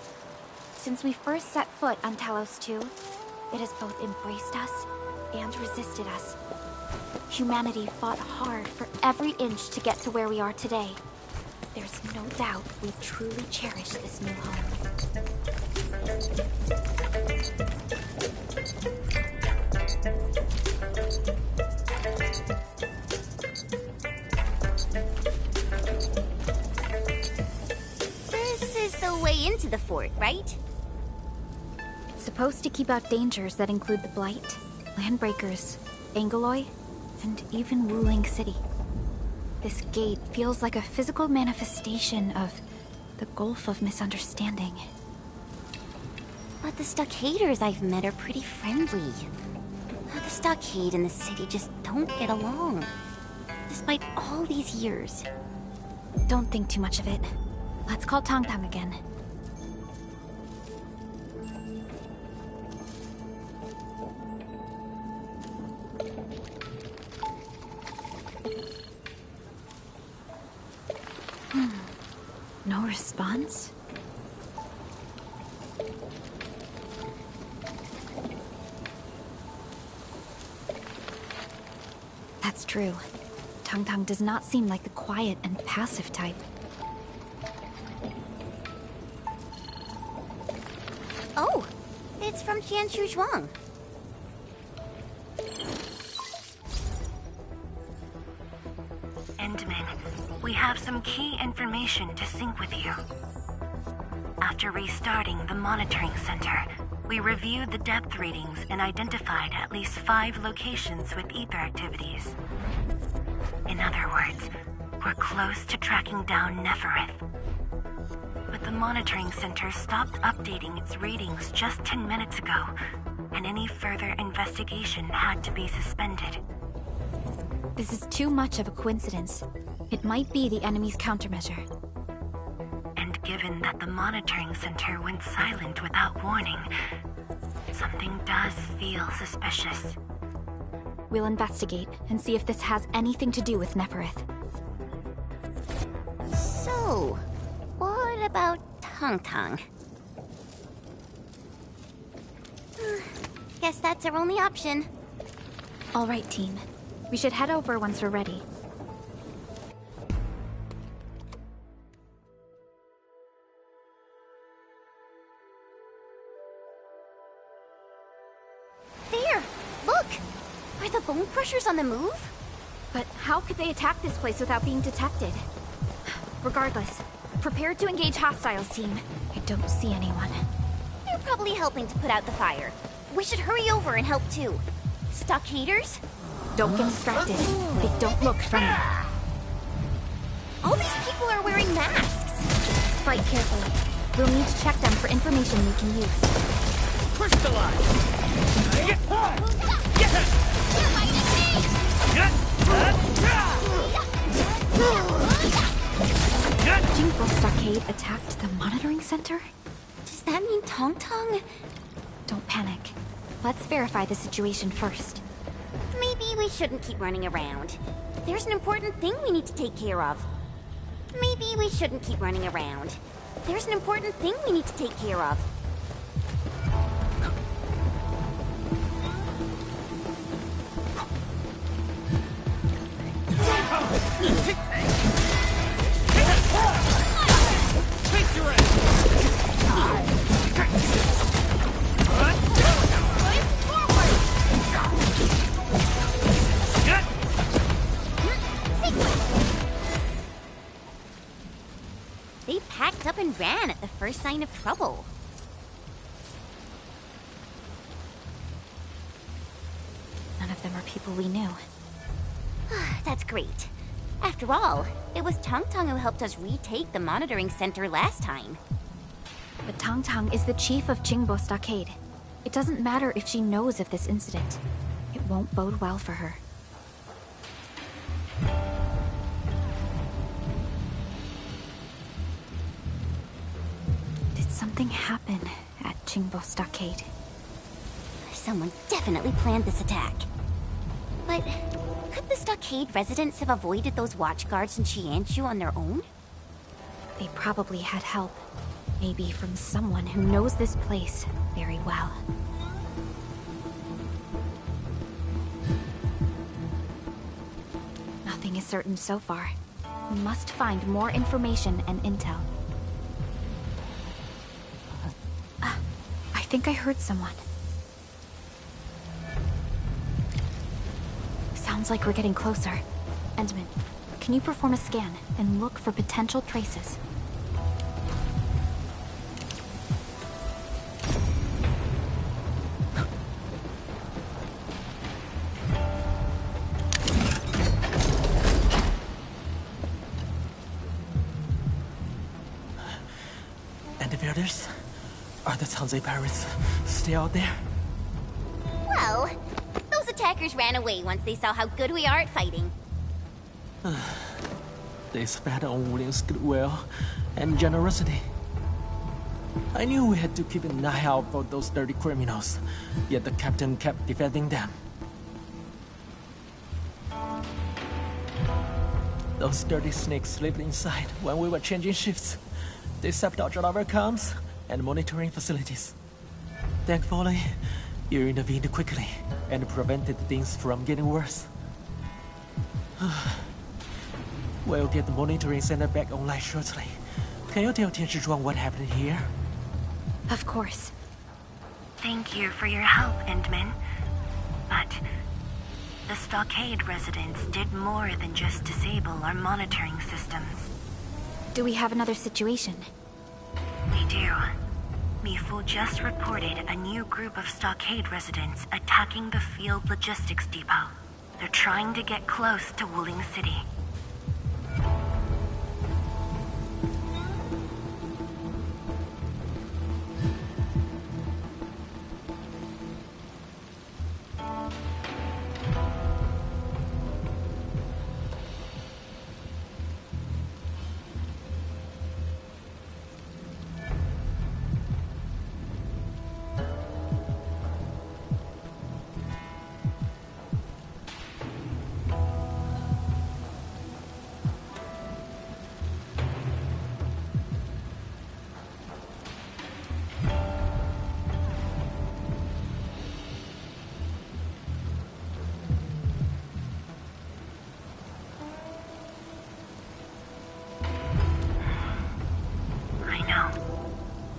Speaker 4: Since we first set foot on Talos 2, it has both embraced us and resisted us. Humanity fought hard for every inch to get to where we are today. There's no doubt we truly cherish this new home.
Speaker 3: This is the way into the fort, right?
Speaker 4: It's supposed to keep out dangers that include the Blight, Landbreakers, Angoloi, and even Wuling City. This gate feels like a physical manifestation of the Gulf of Misunderstanding.
Speaker 3: But the stockaders I've met are pretty friendly. The stockade and the city just don't get along. Despite all these years.
Speaker 4: Don't think too much of it. Let's call Tang Tang again. No response? That's true. Tang Tang does not seem like the quiet and passive type.
Speaker 3: Oh, it's from Tianshu Zhuang.
Speaker 5: Endman, we have some key information to sync with you. After restarting the monitoring center, we reviewed the depth readings and identified at least 5 locations with ether activities. In other words, we're close to tracking down Nefereth. But the monitoring center stopped updating its readings just 10 minutes ago, and any further investigation had to be suspended.
Speaker 4: This is too much of a coincidence. It might be the enemy's countermeasure.
Speaker 5: And given that the monitoring center went silent without warning, something does feel suspicious.
Speaker 4: We'll investigate and see if this has anything to do with Nefereth.
Speaker 3: So, what about Tang Tang? Guess that's our only option.
Speaker 4: All right, team. We should head over once we're ready.
Speaker 3: There! Look! Are the bone crushers on the move?
Speaker 4: But how could they attack this place without being detected? Regardless, prepare to engage hostiles, team. I don't see anyone.
Speaker 3: They're probably helping to put out the fire. We should hurry over and help too. Stockaders?
Speaker 4: Don't get distracted. They don't look friendly.
Speaker 3: All these people are wearing masks.
Speaker 4: Fight carefully. We'll need to check them for information we can use. Qingbo Stockade attacked the monitoring center?
Speaker 3: Does that mean Tang Tang?
Speaker 4: Don't panic. Let's verify the situation first.
Speaker 3: Maybe we shouldn't keep running around. There's an important thing we need to take care of. Maybe we shouldn't keep running around. There's an important thing we need to take care of. They packed up and ran at the first sign of trouble.
Speaker 4: None of them are people we knew.
Speaker 3: That's great. After all, it was Tong Tong who helped us retake the monitoring center last time.
Speaker 4: But Tong Tong is the chief of Qingbo Stockade. It doesn't matter if she knows of this incident. It won't bode well for her. Did something happen at Qingbo Stockade?
Speaker 3: Someone definitely planned this attack. But could the stockade residents have avoided those watch guards in Qianchu on their own?
Speaker 4: They probably had help. Maybe from someone who knows this place very well. Nothing is certain so far. We must find more information and intel. I think I heard someone. Sounds like we're getting closer. Endman, can you perform a scan and look for potential traces?
Speaker 10: Endfielders? Are the Tanzai pirates still out there?
Speaker 3: Well, those attackers ran away once they saw how good we are at fighting.
Speaker 10: They spat on Wuling's goodwill and generosity. I knew we had to keep an eye out for those dirty criminals, yet the captain kept defending them. Those dirty snakes slipped inside when we were changing shifts. They sabotaged our comms and monitoring facilities. Thankfully, you intervened quickly and prevented things from getting worse. We'll get the monitoring center back online shortly. Can you tell Tianzhizhuang what happened here?
Speaker 4: Of course.
Speaker 5: Thank you for your help, Endman. But the stockade residents did more than just disable our monitoring systems.
Speaker 4: Do we have another situation?
Speaker 5: We do. Mifu just reported a new group of stockade residents attacking the field logistics depot. They're trying to get close to Wuling City.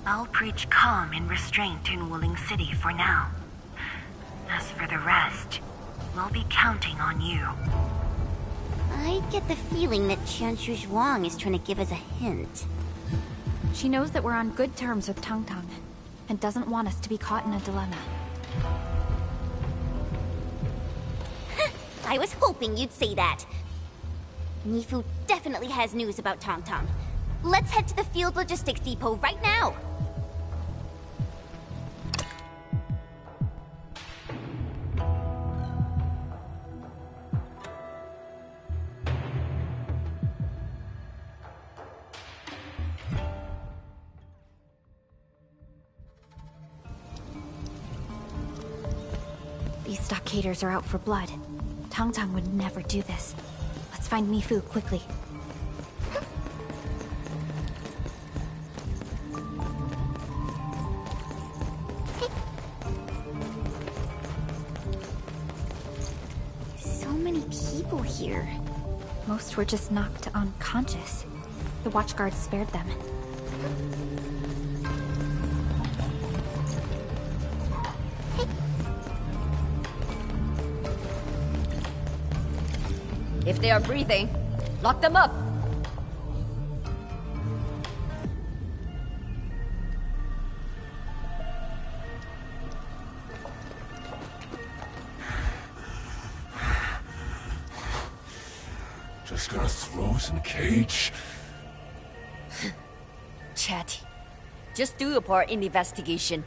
Speaker 5: I'll preach calm and restraint in Wuling City for now. As for the rest, we'll be counting on you.
Speaker 3: I get the feeling that Tianzhizhuang is trying to give us a hint.
Speaker 4: She knows that we're on good terms with Tong Tong, and doesn't want us to be caught in a dilemma.
Speaker 3: I was hoping you'd say that. Mifu definitely has news about Tong Tong. Let's head to the field logistics depot right now!
Speaker 4: These stockaders are out for blood. Tong Tong would never do this. Let's find Mifu quickly.
Speaker 3: So many people here.
Speaker 4: Most were just knocked unconscious. The watchguards spared them.
Speaker 7: If they are breathing, lock them up!
Speaker 9: Just gonna throw us in a cage?
Speaker 7: Chatty. Just do your part in the investigation.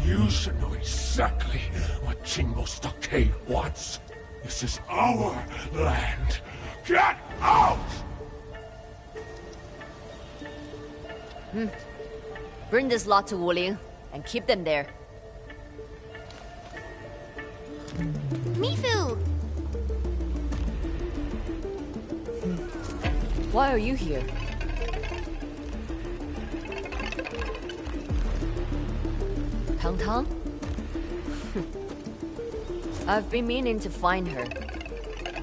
Speaker 9: You should know exactly what Jingbo Stockade wants. This is our land. Get out!
Speaker 7: Bring this lot to Wuling and keep them there.
Speaker 1: Mifu!
Speaker 7: Why are you here? Tang Tang? I've been meaning to find her.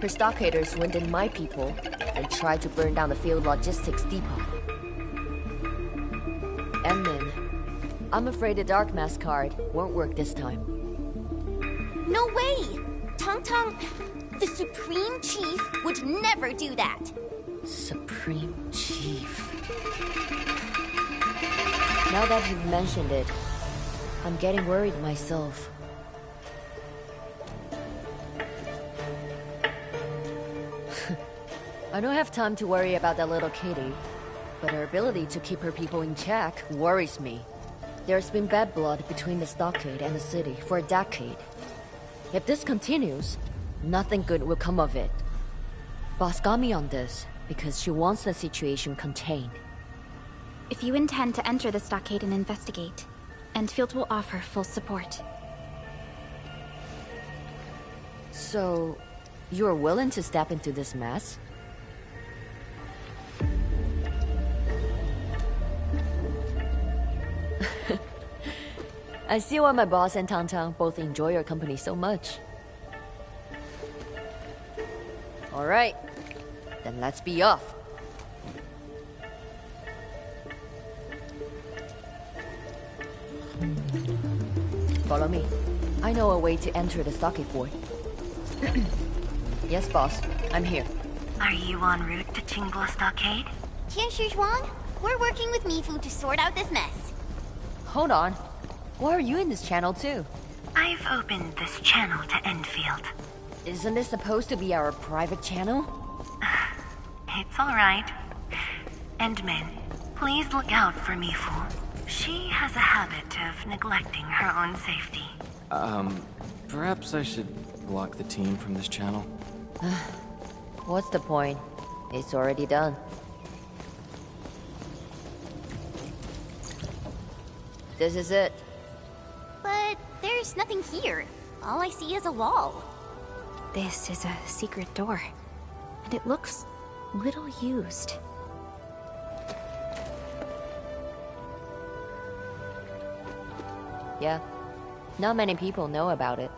Speaker 7: Her stockaders went in my people and tried to burn down the field logistics depot. And then, I'm afraid the Dark Mask card won't work this time.
Speaker 1: No way! Tang Tang, the Supreme Chief would never do that.
Speaker 7: Supreme Chief. Now that you've mentioned it, I'm getting worried myself. I don't have time to worry about that little kitty, but her ability to keep her people in check worries me. There's been bad blood between the stockade and the city for a decade. If this continues, nothing good will come of it. Boss got me on this because she wants the situation contained.
Speaker 4: If you intend to enter the stockade and investigate, Endfield will offer full support.
Speaker 7: So, you're willing to step into this mess? I see why my boss and Tang Tang both enjoy your company so much. Alright, then let's be off. Follow me. I know a way to enter the stockade fort. Yes, boss. I'm here.
Speaker 5: Are you en route to Qingbo Stockade?
Speaker 1: Tian Shizhuang, we're working with Mifu to sort out this mess.
Speaker 7: Hold on. Why are you in this channel too?
Speaker 5: I've opened this channel to Endfield.
Speaker 7: Isn't this supposed to be our private channel?
Speaker 5: It's alright. Endman, please look out for Mifu. She has a habit of neglecting her own safety.
Speaker 8: Perhaps I should block the team from this channel?
Speaker 7: What's the point? It's already done. This is it.
Speaker 1: But there's nothing here. All I see is a wall.
Speaker 4: This is a secret door, and it looks little used.
Speaker 7: Yeah. Not many people know about it.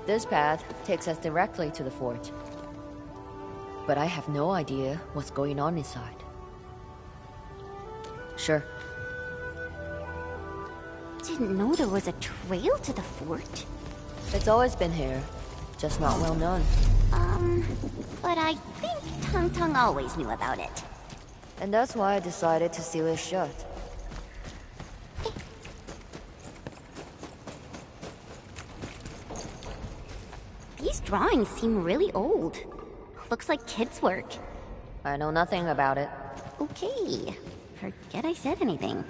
Speaker 7: This path takes us directly to the fort. But I have no idea what's going on inside. Sure.
Speaker 3: Didn't know there was a trail to the fort.
Speaker 7: It's always been here, just not well known.
Speaker 3: But I think Tang Tang always knew about it.
Speaker 7: And that's why I decided to seal it shut.
Speaker 3: These drawings seem really old. Looks like kids' work.
Speaker 7: I know nothing about it.
Speaker 3: Okay. Forget I said anything.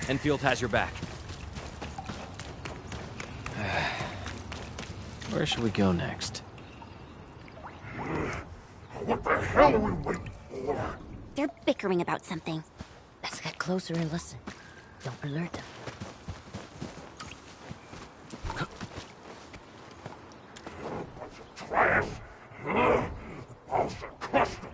Speaker 11: Enfield has your back.
Speaker 8: Where should we go next?
Speaker 9: What the hell are we waiting for?
Speaker 3: They're bickering about something.
Speaker 7: Let's get closer and listen. Don't alert them.
Speaker 9: Trash! I'll crush them!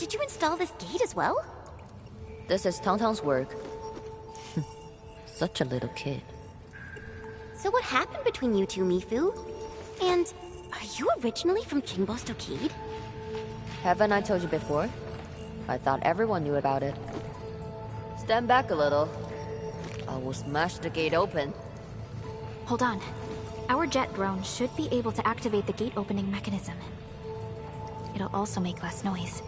Speaker 3: Did you install this gate as well?
Speaker 7: This is Tang Tang's work. Such a little kid.
Speaker 3: So what happened between you two, Mifu? And are you originally from Jingbo Stockade?
Speaker 7: Haven't I told you before? I thought everyone knew about it. Stand back a little. I will smash the gate open.
Speaker 4: Hold on. Our jet drone should be able to activate the gate opening mechanism. It'll also make less noise.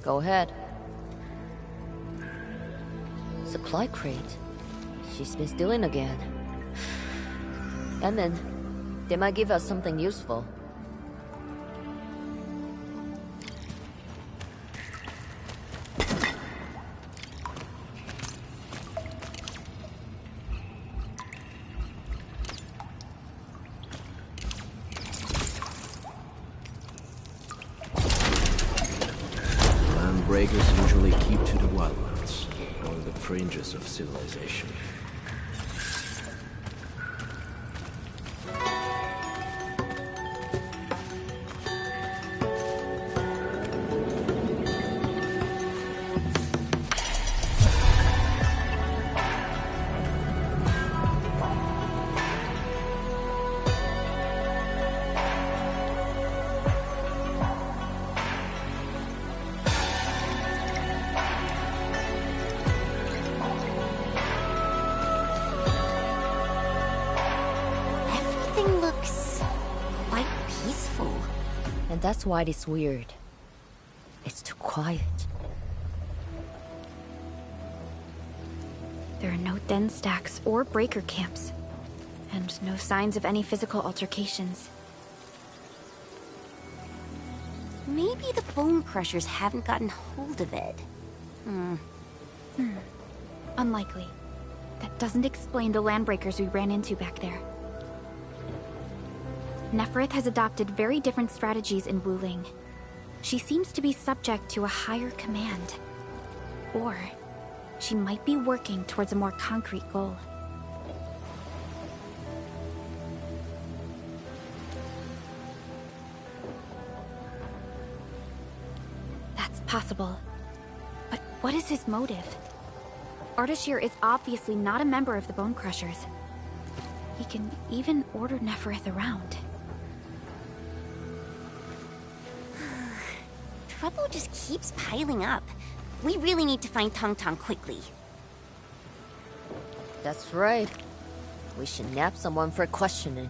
Speaker 7: Go ahead. Supply crate. She's been stealing again. And then, they might give us something useful.
Speaker 6: Breakers usually keep to the wildlands, or the fringes of civilization.
Speaker 7: That's why it's weird. It's too quiet.
Speaker 4: There are no den stacks or breaker camps, and no signs of any physical altercations.
Speaker 3: Maybe the bone crushers haven't gotten hold of it.
Speaker 4: Unlikely. That doesn't explain the landbreakers we ran into back there. Neferith has adopted very different strategies in Wuling. She seems to be subject to a higher command. Or, she might be working towards a more concrete goal. That's possible. But what is his motive? Ardashir is obviously not a member of the Bone Crushers. He can even order Neferith around.
Speaker 3: Trouble just keeps piling up. We really need to find Tang Tang quickly.
Speaker 7: That's right. We should nab someone for questioning.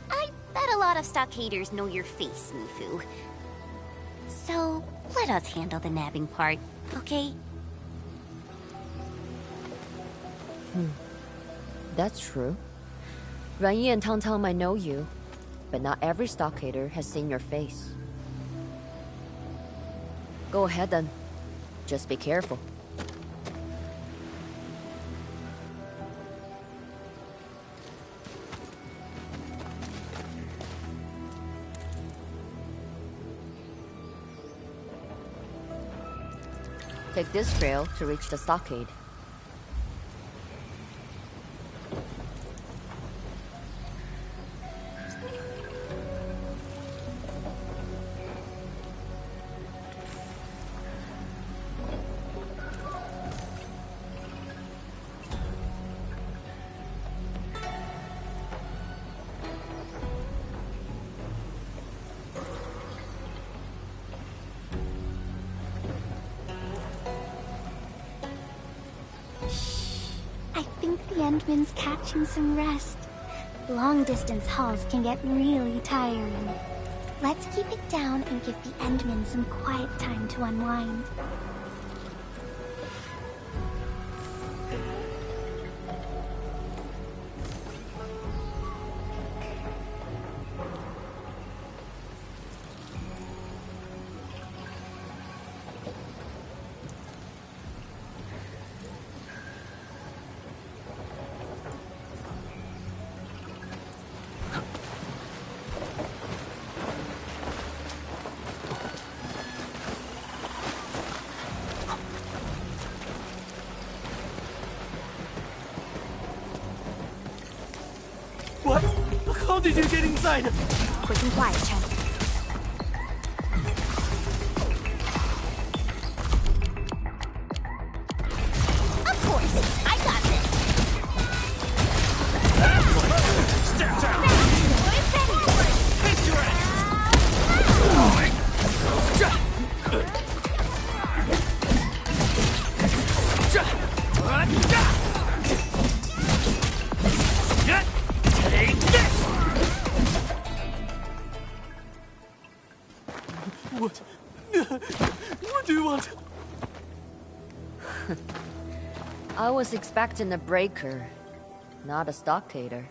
Speaker 3: I bet a lot of stockaders know your face, Mifu. So, let us handle the nabbing part, okay?
Speaker 7: That's true. Ranyi and Tang Tang might know you, but not every stockader has seen your face. Go ahead then. Just be careful. Take this trail to reach the stockade.
Speaker 1: The Endman's catching some rest. Long-distance hauls can get really tiring. Let's keep it down and give the Endman some quiet time to unwind.
Speaker 10: What? How did you get inside?
Speaker 4: Quick and quiet, Chen.
Speaker 1: Of course, I got this.
Speaker 9: Step down!
Speaker 10: Take this! What? What do you want?
Speaker 7: I was expecting a breaker, not a stockader.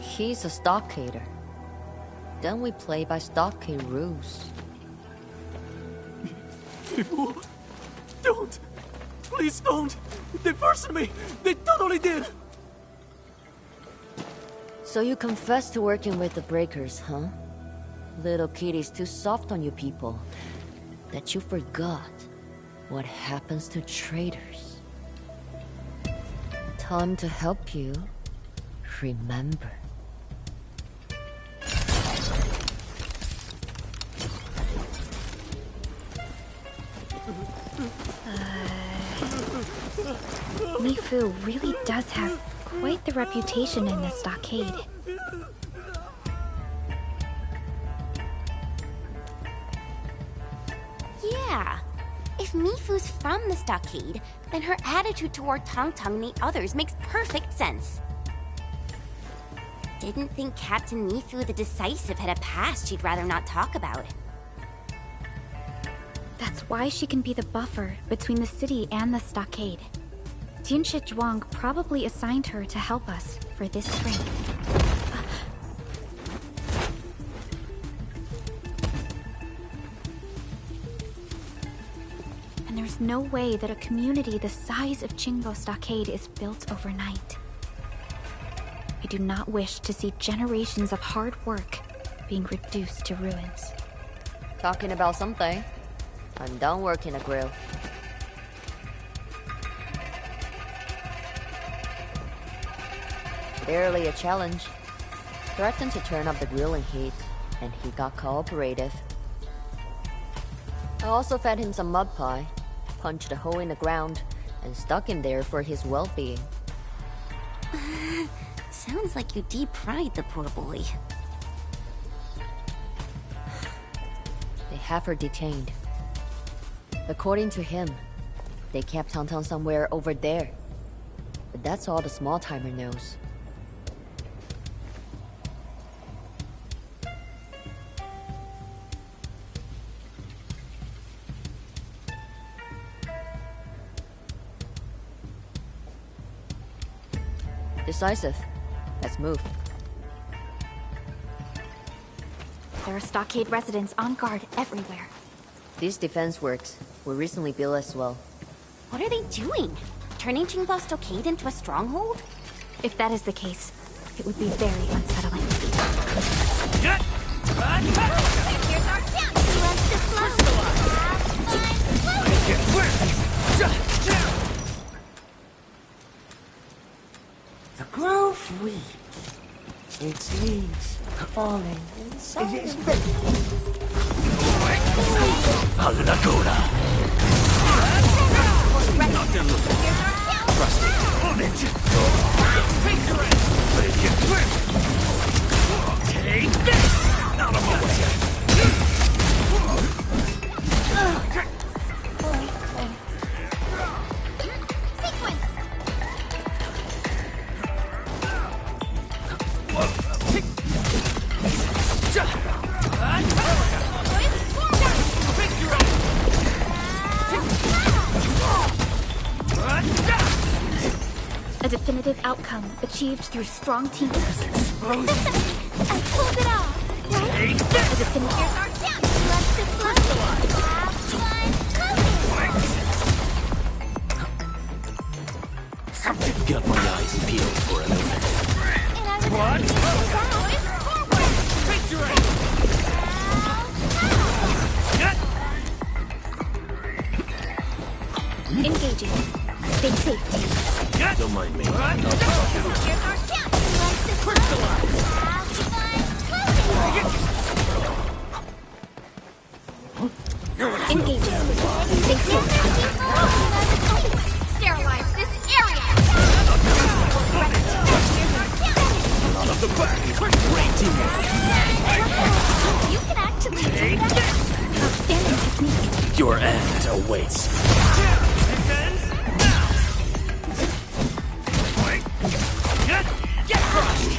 Speaker 7: He's a stockader. Then we play by stockade rules.
Speaker 10: People, don't! Please don't! They forced me! They totally did!
Speaker 7: So you confess to working with the breakers, huh? Little kitty's too soft on you people. That you forgot what happens to traitors. Time to help you remember.
Speaker 4: Mifu really does have quite the reputation in the stockade.
Speaker 3: Yeah. If Mifu's from the stockade, then her attitude toward Tong Tong and the others makes perfect sense. Didn't think Captain Mifu the Decisive had a past she'd rather not talk about.
Speaker 4: That's why she can be the buffer between the city and the stockade. Tianshi Zhuang probably assigned her to help us for this spring. And there's no way that a community the size of Qingbo Stockade is built overnight. I do not wish to see generations of hard work being reduced to ruins.
Speaker 7: Talking about something. I'm done working a grill. Barely a challenge. Threatened to turn up the grilling heat, and he got cooperative. I also fed him some mud pie, punched a hole in the ground, and stuck him there for his well-being.
Speaker 3: Sounds like you deep-fried the poor boy.
Speaker 7: They have her detained. According to him, they kept Tong Tong somewhere over there. But that's all the small-timer knows. Decisive. Let's move.
Speaker 4: There are stockade residents on guard everywhere.
Speaker 7: This defense works. We recently built as well.
Speaker 3: What are they doing? Turning Qingbo Stockade into a stronghold?
Speaker 4: If that is the case, it would be very unsettling.
Speaker 1: Here's our chance! Who wants to float?
Speaker 12: The grove weeps, its leaves falling in silence.
Speaker 10: Take this! Not a moment.
Speaker 1: Sequence!
Speaker 4: definitive outcome achieved through strong teamwork.
Speaker 1: I pulled it off, right?
Speaker 4: A definitive.
Speaker 1: Here's our chance. Let's explode. Have fun cooking.
Speaker 6: Got my eyes peeled for a moment.
Speaker 1: And I would forward.
Speaker 4: Engaging. Stay safe, team.
Speaker 6: Don't mind me.
Speaker 1: Here's our chance. Let's explode. Have fun cooking.
Speaker 4: Engaging. Stay safe.
Speaker 1: Sterilize this area.
Speaker 6: Out of the back. Great teamwork.
Speaker 1: You can actually do that.
Speaker 4: Outstanding technique.
Speaker 6: Your end awaits.
Speaker 1: Get out, boys.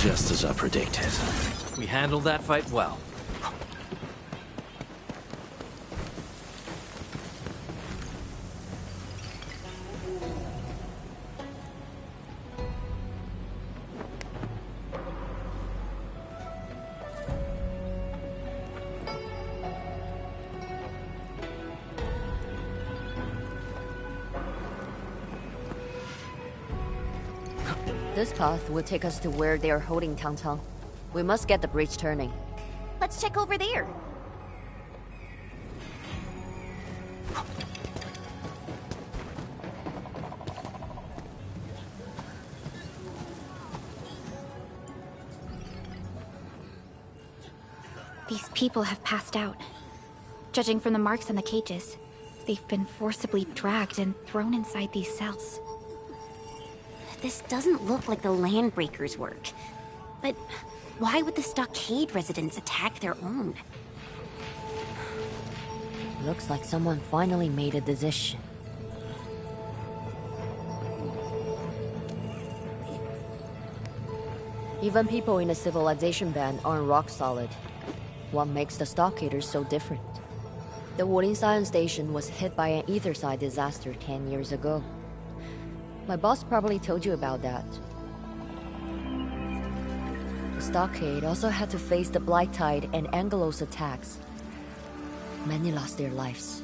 Speaker 6: Just as I predicted.
Speaker 11: We handled that fight well.
Speaker 7: This path will take us to where they are holding Tang. We must get the breach turning.
Speaker 3: Let's check over there.
Speaker 4: These people have passed out. Judging from the marks on the cages, they've been forcibly dragged and thrown inside these cells.
Speaker 3: This doesn't look like the Landbreakers' work. But why would the Stockade residents attack their own?
Speaker 7: Looks like someone finally made a decision. Even people in a civilization band aren't rock solid. What makes the Stockaders so different? The Wooling Science Station was hit by an Etherside disaster 10 years ago. My boss probably told you about that. The Stockade also had to face the Blight Tide and Angelos attacks. Many lost their lives.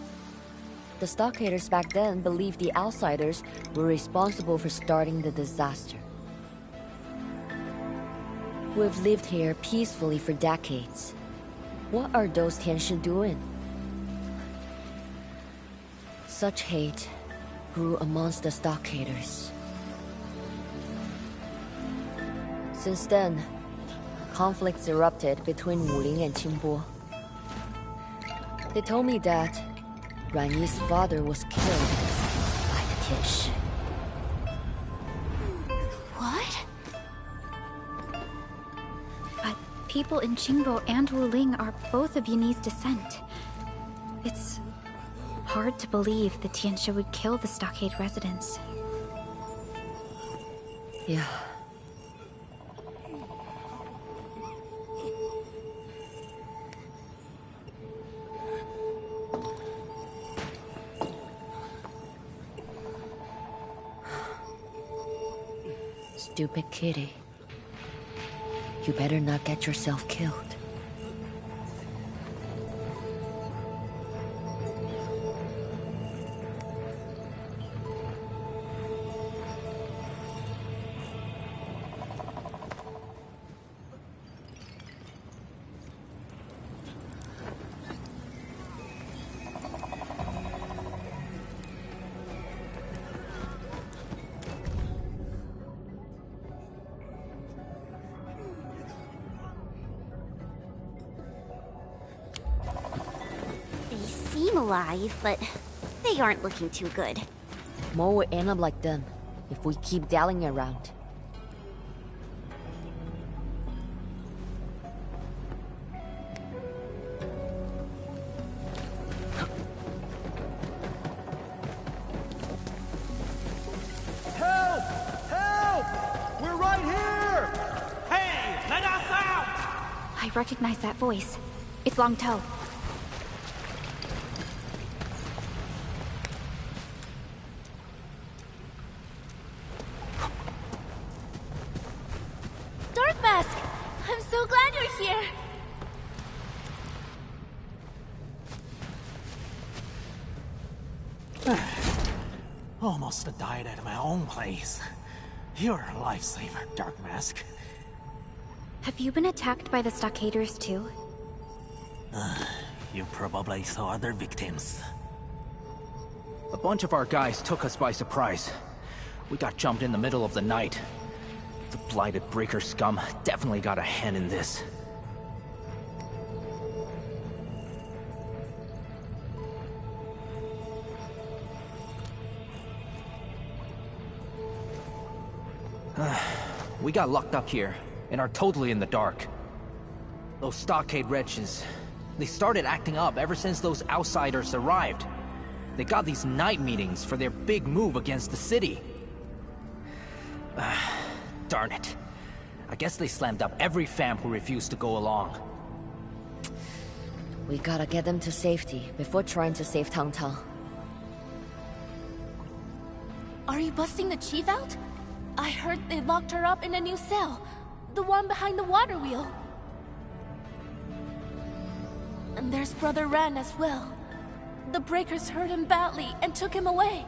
Speaker 7: The Stockaders back then believed the Outsiders were responsible for starting the disaster. We've lived here peacefully for decades. What are those Tianshi doing? Such hate grew amongst the Stockaders. Since then, conflicts erupted between Wuling and Qingbo. They told me that Ran Yi's father was killed by the Tianshi.
Speaker 3: What?
Speaker 4: But people in Qingbo and Wuling are both of Yunni's descent. It's hard to believe the Tianshi would kill the Stockade residents.
Speaker 7: Yeah. Stupid kitty. You better not get yourself killed.
Speaker 3: Alive, but they aren't looking too good.
Speaker 7: Mo will end up like them if we keep dallying around.
Speaker 10: Help! Help! We're
Speaker 4: recognize that voice. It's Long Toe.
Speaker 1: Dark Mask! I'm so glad you're here!
Speaker 10: Almost died at my own place. You're a lifesaver, Dark Mask.
Speaker 4: Have you been attacked by the stockaders too?
Speaker 10: You probably saw other victims.
Speaker 8: A bunch of our guys took us by surprise. We got jumped in the middle of the night. The blighted breaker scum definitely got a hand in this. We got locked up here, and are totally in the dark. Those stockade wretches, they started acting up ever since those outsiders arrived. They got these night meetings for their big move against the city. Darn it. I guess they slammed up every fam who refused to go along.
Speaker 7: We gotta get them to safety before trying to save Tang Tang.
Speaker 1: Are you busting the chief out? I heard they locked her up in a new cell. The one behind the water wheel. And there's Brother Ran as well. The breakers hurt him badly and took him away.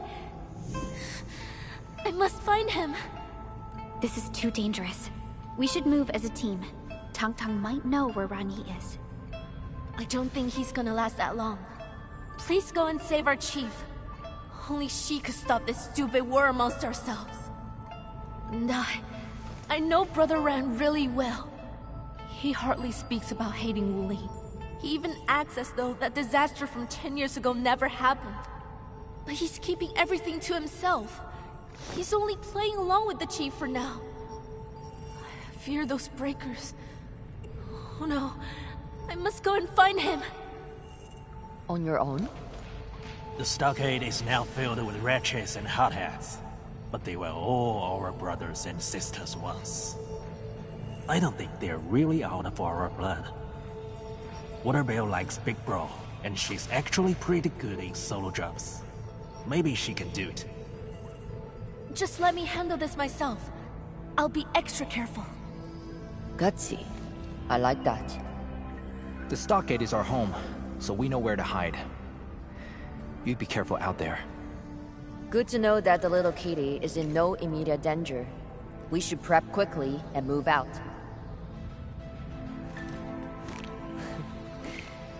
Speaker 1: I must find him.
Speaker 4: This is too dangerous. We should move as a team. Tang Tang might know where Rani is.
Speaker 1: I don't think he's gonna last that long. Please go and save our chief. Only she could stop this stupid war amongst ourselves. And I know Brother Ran really well. He hardly speaks about hating Wuling. He even acts as though that disaster from 10 years ago never happened. But he's keeping everything to himself. He's only playing along with the chief for now. I fear those breakers. Oh no, I must go and find him.
Speaker 7: On your own?
Speaker 10: The stockade is now filled with wretches and hotheads. But they were all our brothers and sisters once. I don't think they're really out of our blood. Waterbell likes Big Bro, and she's actually pretty good in solo jobs. Maybe she can do it.
Speaker 1: Just let me handle this myself. I'll be extra careful.
Speaker 7: Gutsy. I like that.
Speaker 8: The stockade is our home, so we know where to hide. You be careful out there.
Speaker 7: Good to know that the little kitty is in no immediate danger. We should prep quickly and move out.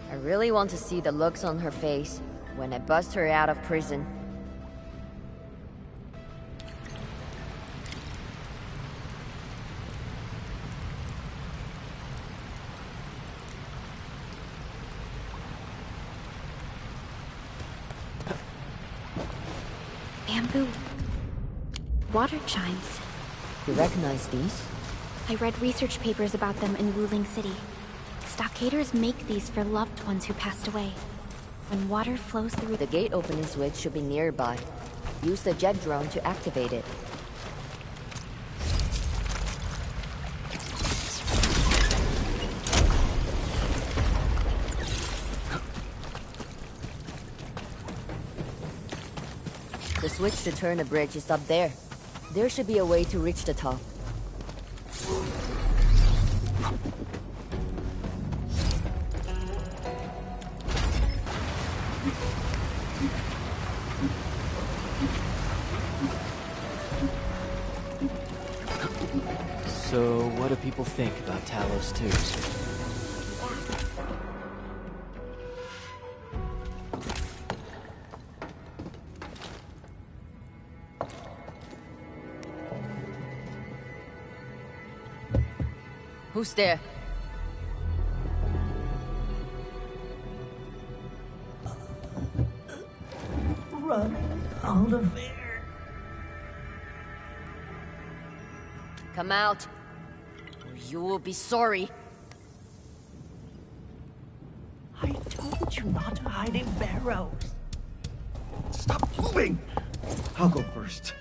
Speaker 7: I really want to see the looks on her face when I bust her out of prison.
Speaker 4: Bamboo. Water chimes.
Speaker 7: You recognize these?
Speaker 4: I read research papers about them in Wuling City. Stockaders make these for loved ones who passed away. When water flows through
Speaker 7: The gate opening switch should be nearby. Use the jet drone to activate it. The switch to turn the bridge is up there. There should be a way to reach the top.
Speaker 8: So, what do people think about Talos 2?
Speaker 7: Who's there?
Speaker 12: Run out of there.
Speaker 7: Come out, or you will be sorry.
Speaker 12: I told you not to hide in barrows. Stop moving! I'll go first.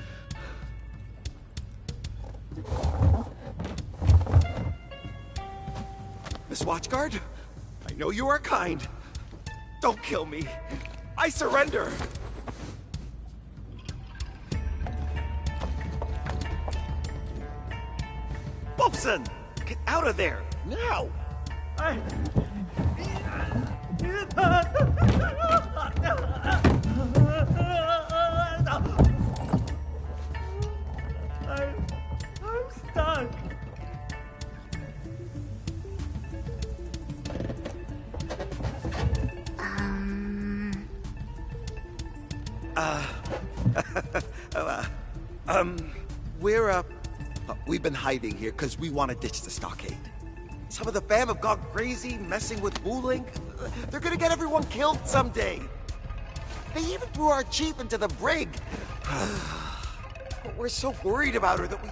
Speaker 12: this, Watchguard. I know you are kind. Don't kill me. I surrender. Wolfson! Get out of there! Now!
Speaker 10: I'm stuck.
Speaker 12: We've been hiding here because we want to ditch the stockade. Some of the fam have gone crazy, messing with Wuling. They're gonna get everyone killed someday. They even threw our chief into the brig. We're so worried about her that we...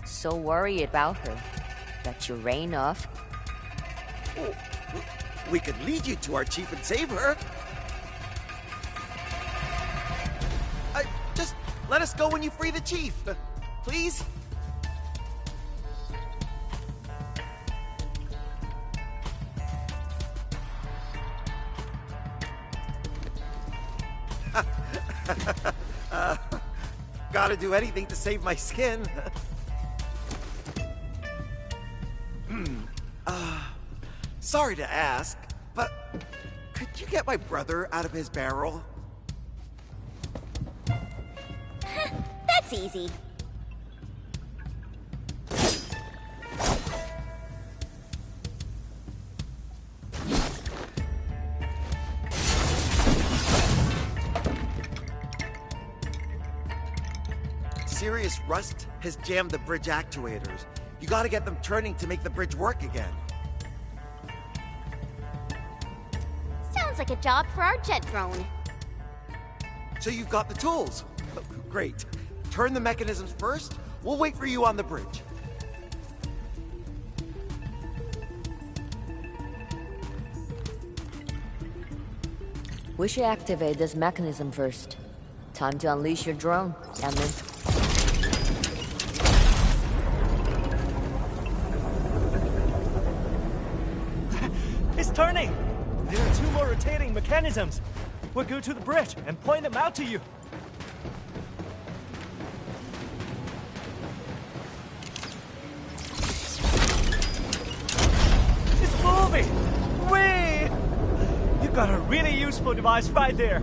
Speaker 7: So worried about her that you ran off?
Speaker 12: We could lead you to our chief and save her. Just let us go when you free the chief, please. Gotta do anything to save my skin. Sorry to ask, but could you get my brother out of his barrel?
Speaker 1: That's easy.
Speaker 12: Serious rust has jammed the bridge actuators. You gotta get them turning to make the bridge work again.
Speaker 1: Sounds like a job for our jet drone.
Speaker 12: So you've got the tools. Great. Turn the mechanisms first. We'll wait for you on the bridge.
Speaker 7: We should activate this mechanism first. Time to unleash your drone, Edmund.
Speaker 10: It's turning! There are 2 more rotating mechanisms. We'll go to the bridge and point them out to you. It's moving! Whee! You got a really useful device right there.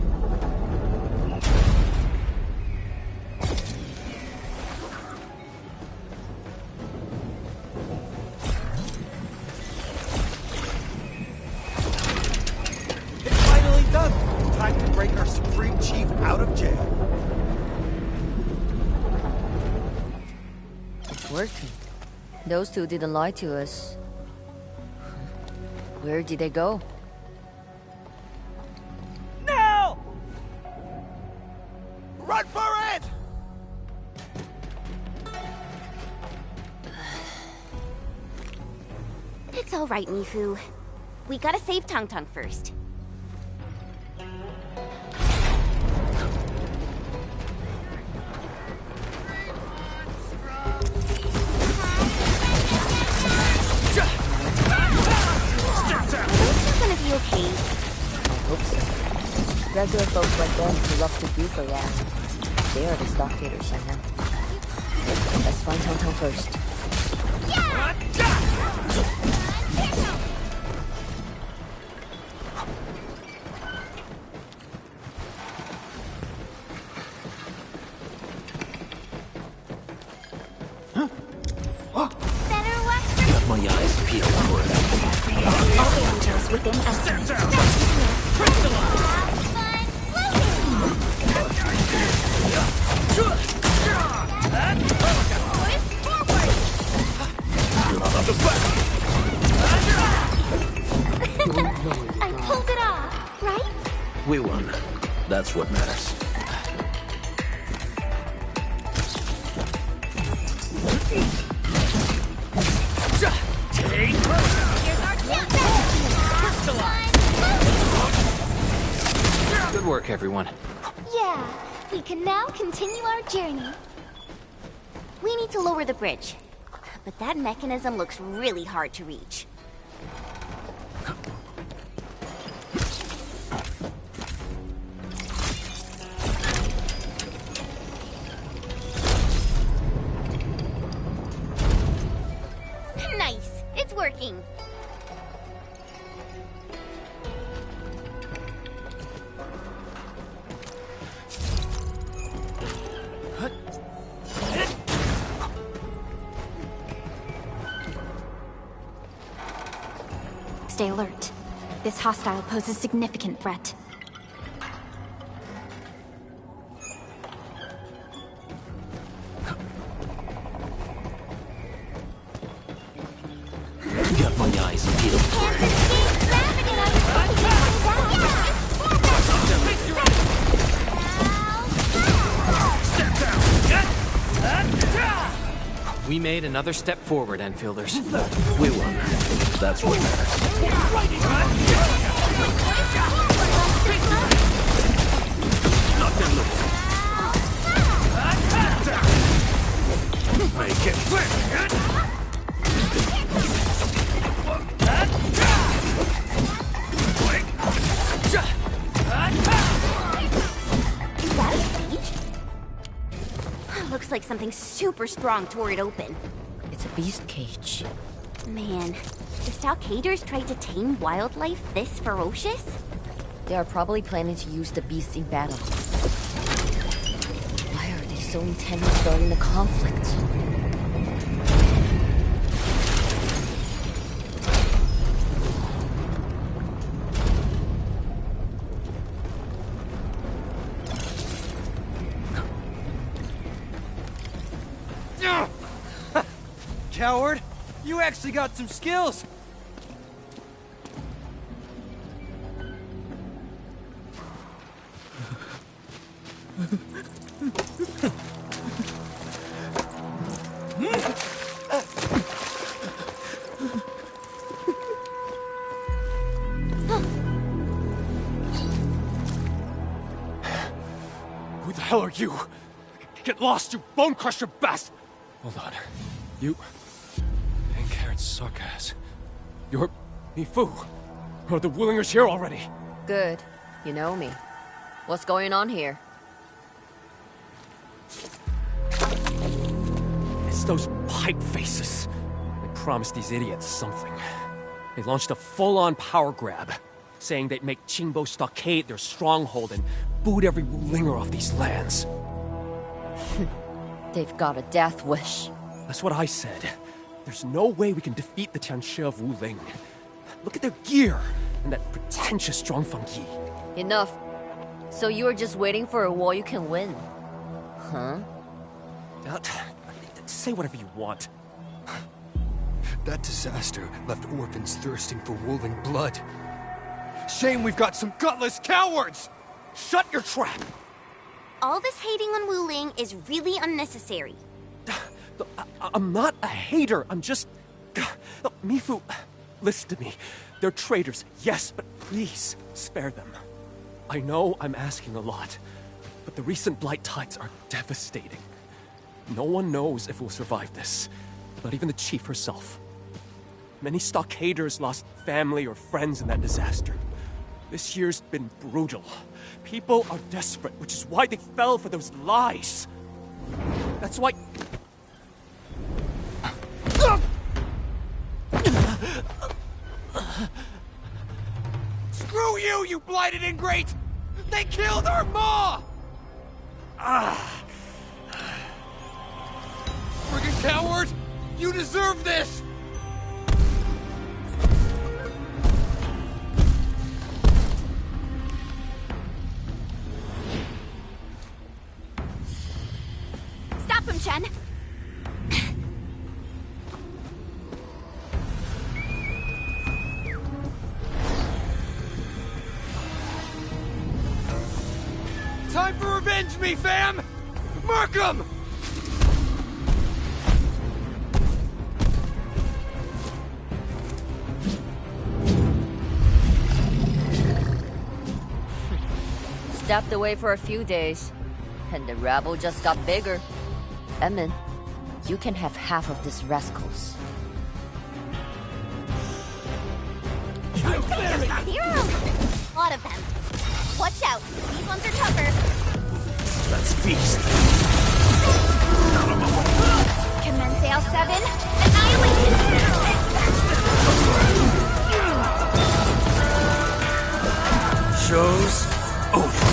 Speaker 7: Working. Those two didn't lie to us. Where did they go?
Speaker 10: Now!
Speaker 12: Run for it!
Speaker 1: It's all right, Mifu. We gotta save Tong Tong first. Okay.
Speaker 7: I hope so. Regular folks like them who love to goof around. They are the stockaders, I know. Let's find Tong Tong first.
Speaker 1: Better watch your...
Speaker 6: Got my eyes peeled for it.
Speaker 4: All the angels within estimate.
Speaker 1: I pulled it off, right?
Speaker 6: We won. That's what matters. Good work, everyone.
Speaker 1: Yeah, we can now continue our journey. We need to lower the bridge.
Speaker 3: but that mechanism looks really hard to reach. Nice! It's working!
Speaker 4: Stay alert. This hostile poses a significant threat.
Speaker 10: Got my eyes peeled.
Speaker 11: We made another step forward, Enfielders.
Speaker 6: We won. That's what matters.
Speaker 9: Make it quick!
Speaker 3: Looks like something super strong tore it open.
Speaker 7: It's a beast cage.
Speaker 3: Man, the Stockaders tried to tame wildlife this ferocious?
Speaker 7: They are probably planning to use the beasts in battle. Why are they so intent on starting the conflict?
Speaker 13: Coward! You actually got some skills!
Speaker 9: Who the hell are you? Get lost, you bone crusher bastard! Hold on. You... Pink-haired suck-ass. You're... Mifu. Are the Woolingers here already?
Speaker 7: Good. You know me. What's going on here?
Speaker 9: It's those pipe faces. They promised these idiots something. They launched a full-on power grab, saying they'd make Qingbo Stockade their stronghold and boot every Woolinger off these lands.
Speaker 7: They've got a death wish.
Speaker 9: That's what I said. There's no way we can defeat the Tianshi of Wuling. Look at their gear and that pretentious Zhuangfang Yi.
Speaker 7: Enough. So you are just waiting for a war you can win? Huh?
Speaker 9: Say whatever you want.
Speaker 14: That disaster left orphans thirsting for Wuling blood. Shame we've got some gutless cowards!
Speaker 9: Shut your trap!
Speaker 3: All this hating on Wuling is really unnecessary.
Speaker 9: Look, I'm not a hater, I'm just... Look, Mifu, listen to me. They're traitors, yes, but please, spare them. I know I'm asking a lot, but the recent blight tides are devastating. No one knows if we'll survive this, not even the chief herself. Many stockaders lost family or friends in that disaster. This year's been brutal. People are desperate, which is why they fell for those lies. That's why...
Speaker 13: Screw you, you blighted ingrate! They killed our ma! Friggin' coward! You deserve this!
Speaker 4: Stop him, Chen!
Speaker 13: Time for revenge, me fam! Mark 'em!
Speaker 7: Stepped away for a few days, and the rabble just got bigger. Emin, You can have half of these rascals.
Speaker 1: Here are a lot of them. Watch out, these ones are tougher.
Speaker 9: Let's feast.
Speaker 1: Commence AL7, annihilation!
Speaker 9: Show's over.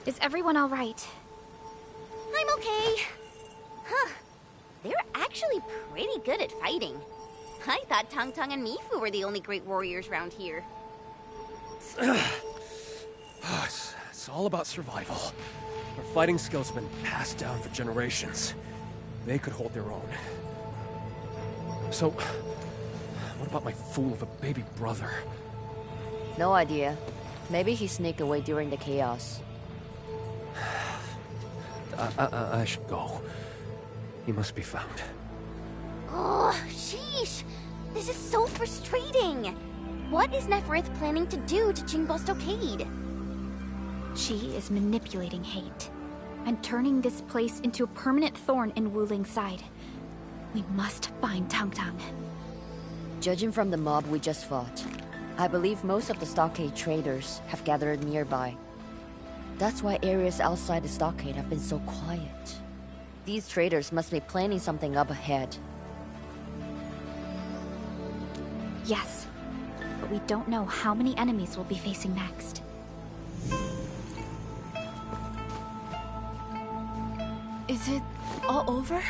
Speaker 4: Is everyone all right?
Speaker 1: I'm okay. Huh. They're actually pretty good at fighting. I thought Tang Tang and Mifu were the only great warriors around here.
Speaker 9: It's all about survival. Our fighting skills have been passed down for generations. They could hold their own. So, what about my fool of a baby brother?
Speaker 7: No idea. Maybe he sneaked away during the chaos.
Speaker 9: I should go. He must be found.
Speaker 1: Oh, sheesh! This is so frustrating! What is Neferith planning to do to Qingbo Stockade?
Speaker 4: She is manipulating hate and turning this place into a permanent thorn in Wuling's side. We must find Tang Tang.
Speaker 7: Judging from the mob we just fought, I believe most of the stockade traders have gathered nearby. That's why areas outside the stockade have been so quiet. These traders must be planning something up ahead.
Speaker 4: Yes, but we don't know how many enemies we'll be facing next.
Speaker 15: Is it all over?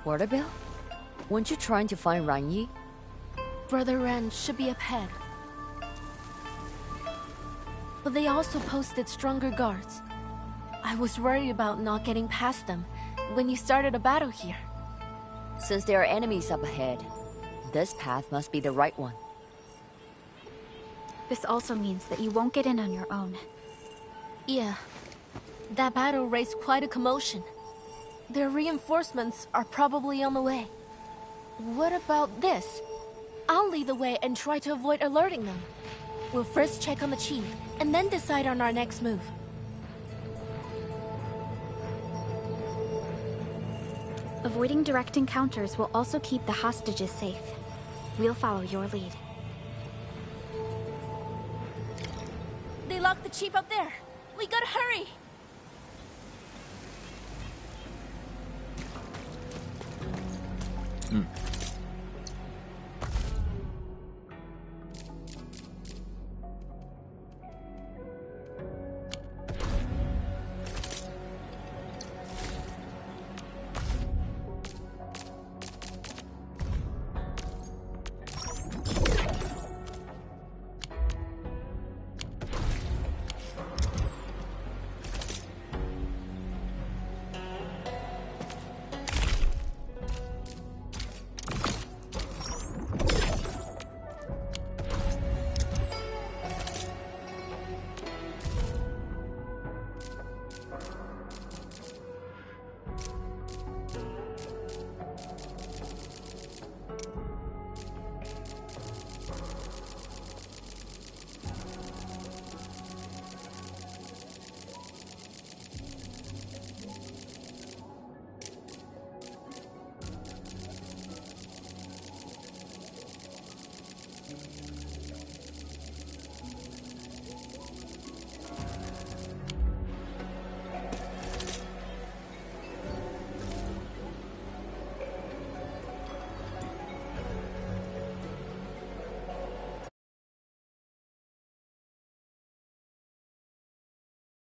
Speaker 7: Waterbill? Weren't you trying to find Ranyi?
Speaker 15: Brother Ren should be up ahead. But they also posted stronger guards. I was worried about not getting past them when you started a battle here.
Speaker 7: Since there are enemies up ahead, this path must be the right one.
Speaker 4: This also means that you won't get in on your own.
Speaker 15: Yeah. That battle raised quite a commotion. Their reinforcements are probably on the way. What about this? I'll lead the way and try to avoid alerting them. We'll first check on the chief, and then decide on our next move.
Speaker 4: Avoiding direct encounters will also keep the hostages safe. We'll follow your lead.
Speaker 15: They locked the chief up there. We gotta hurry!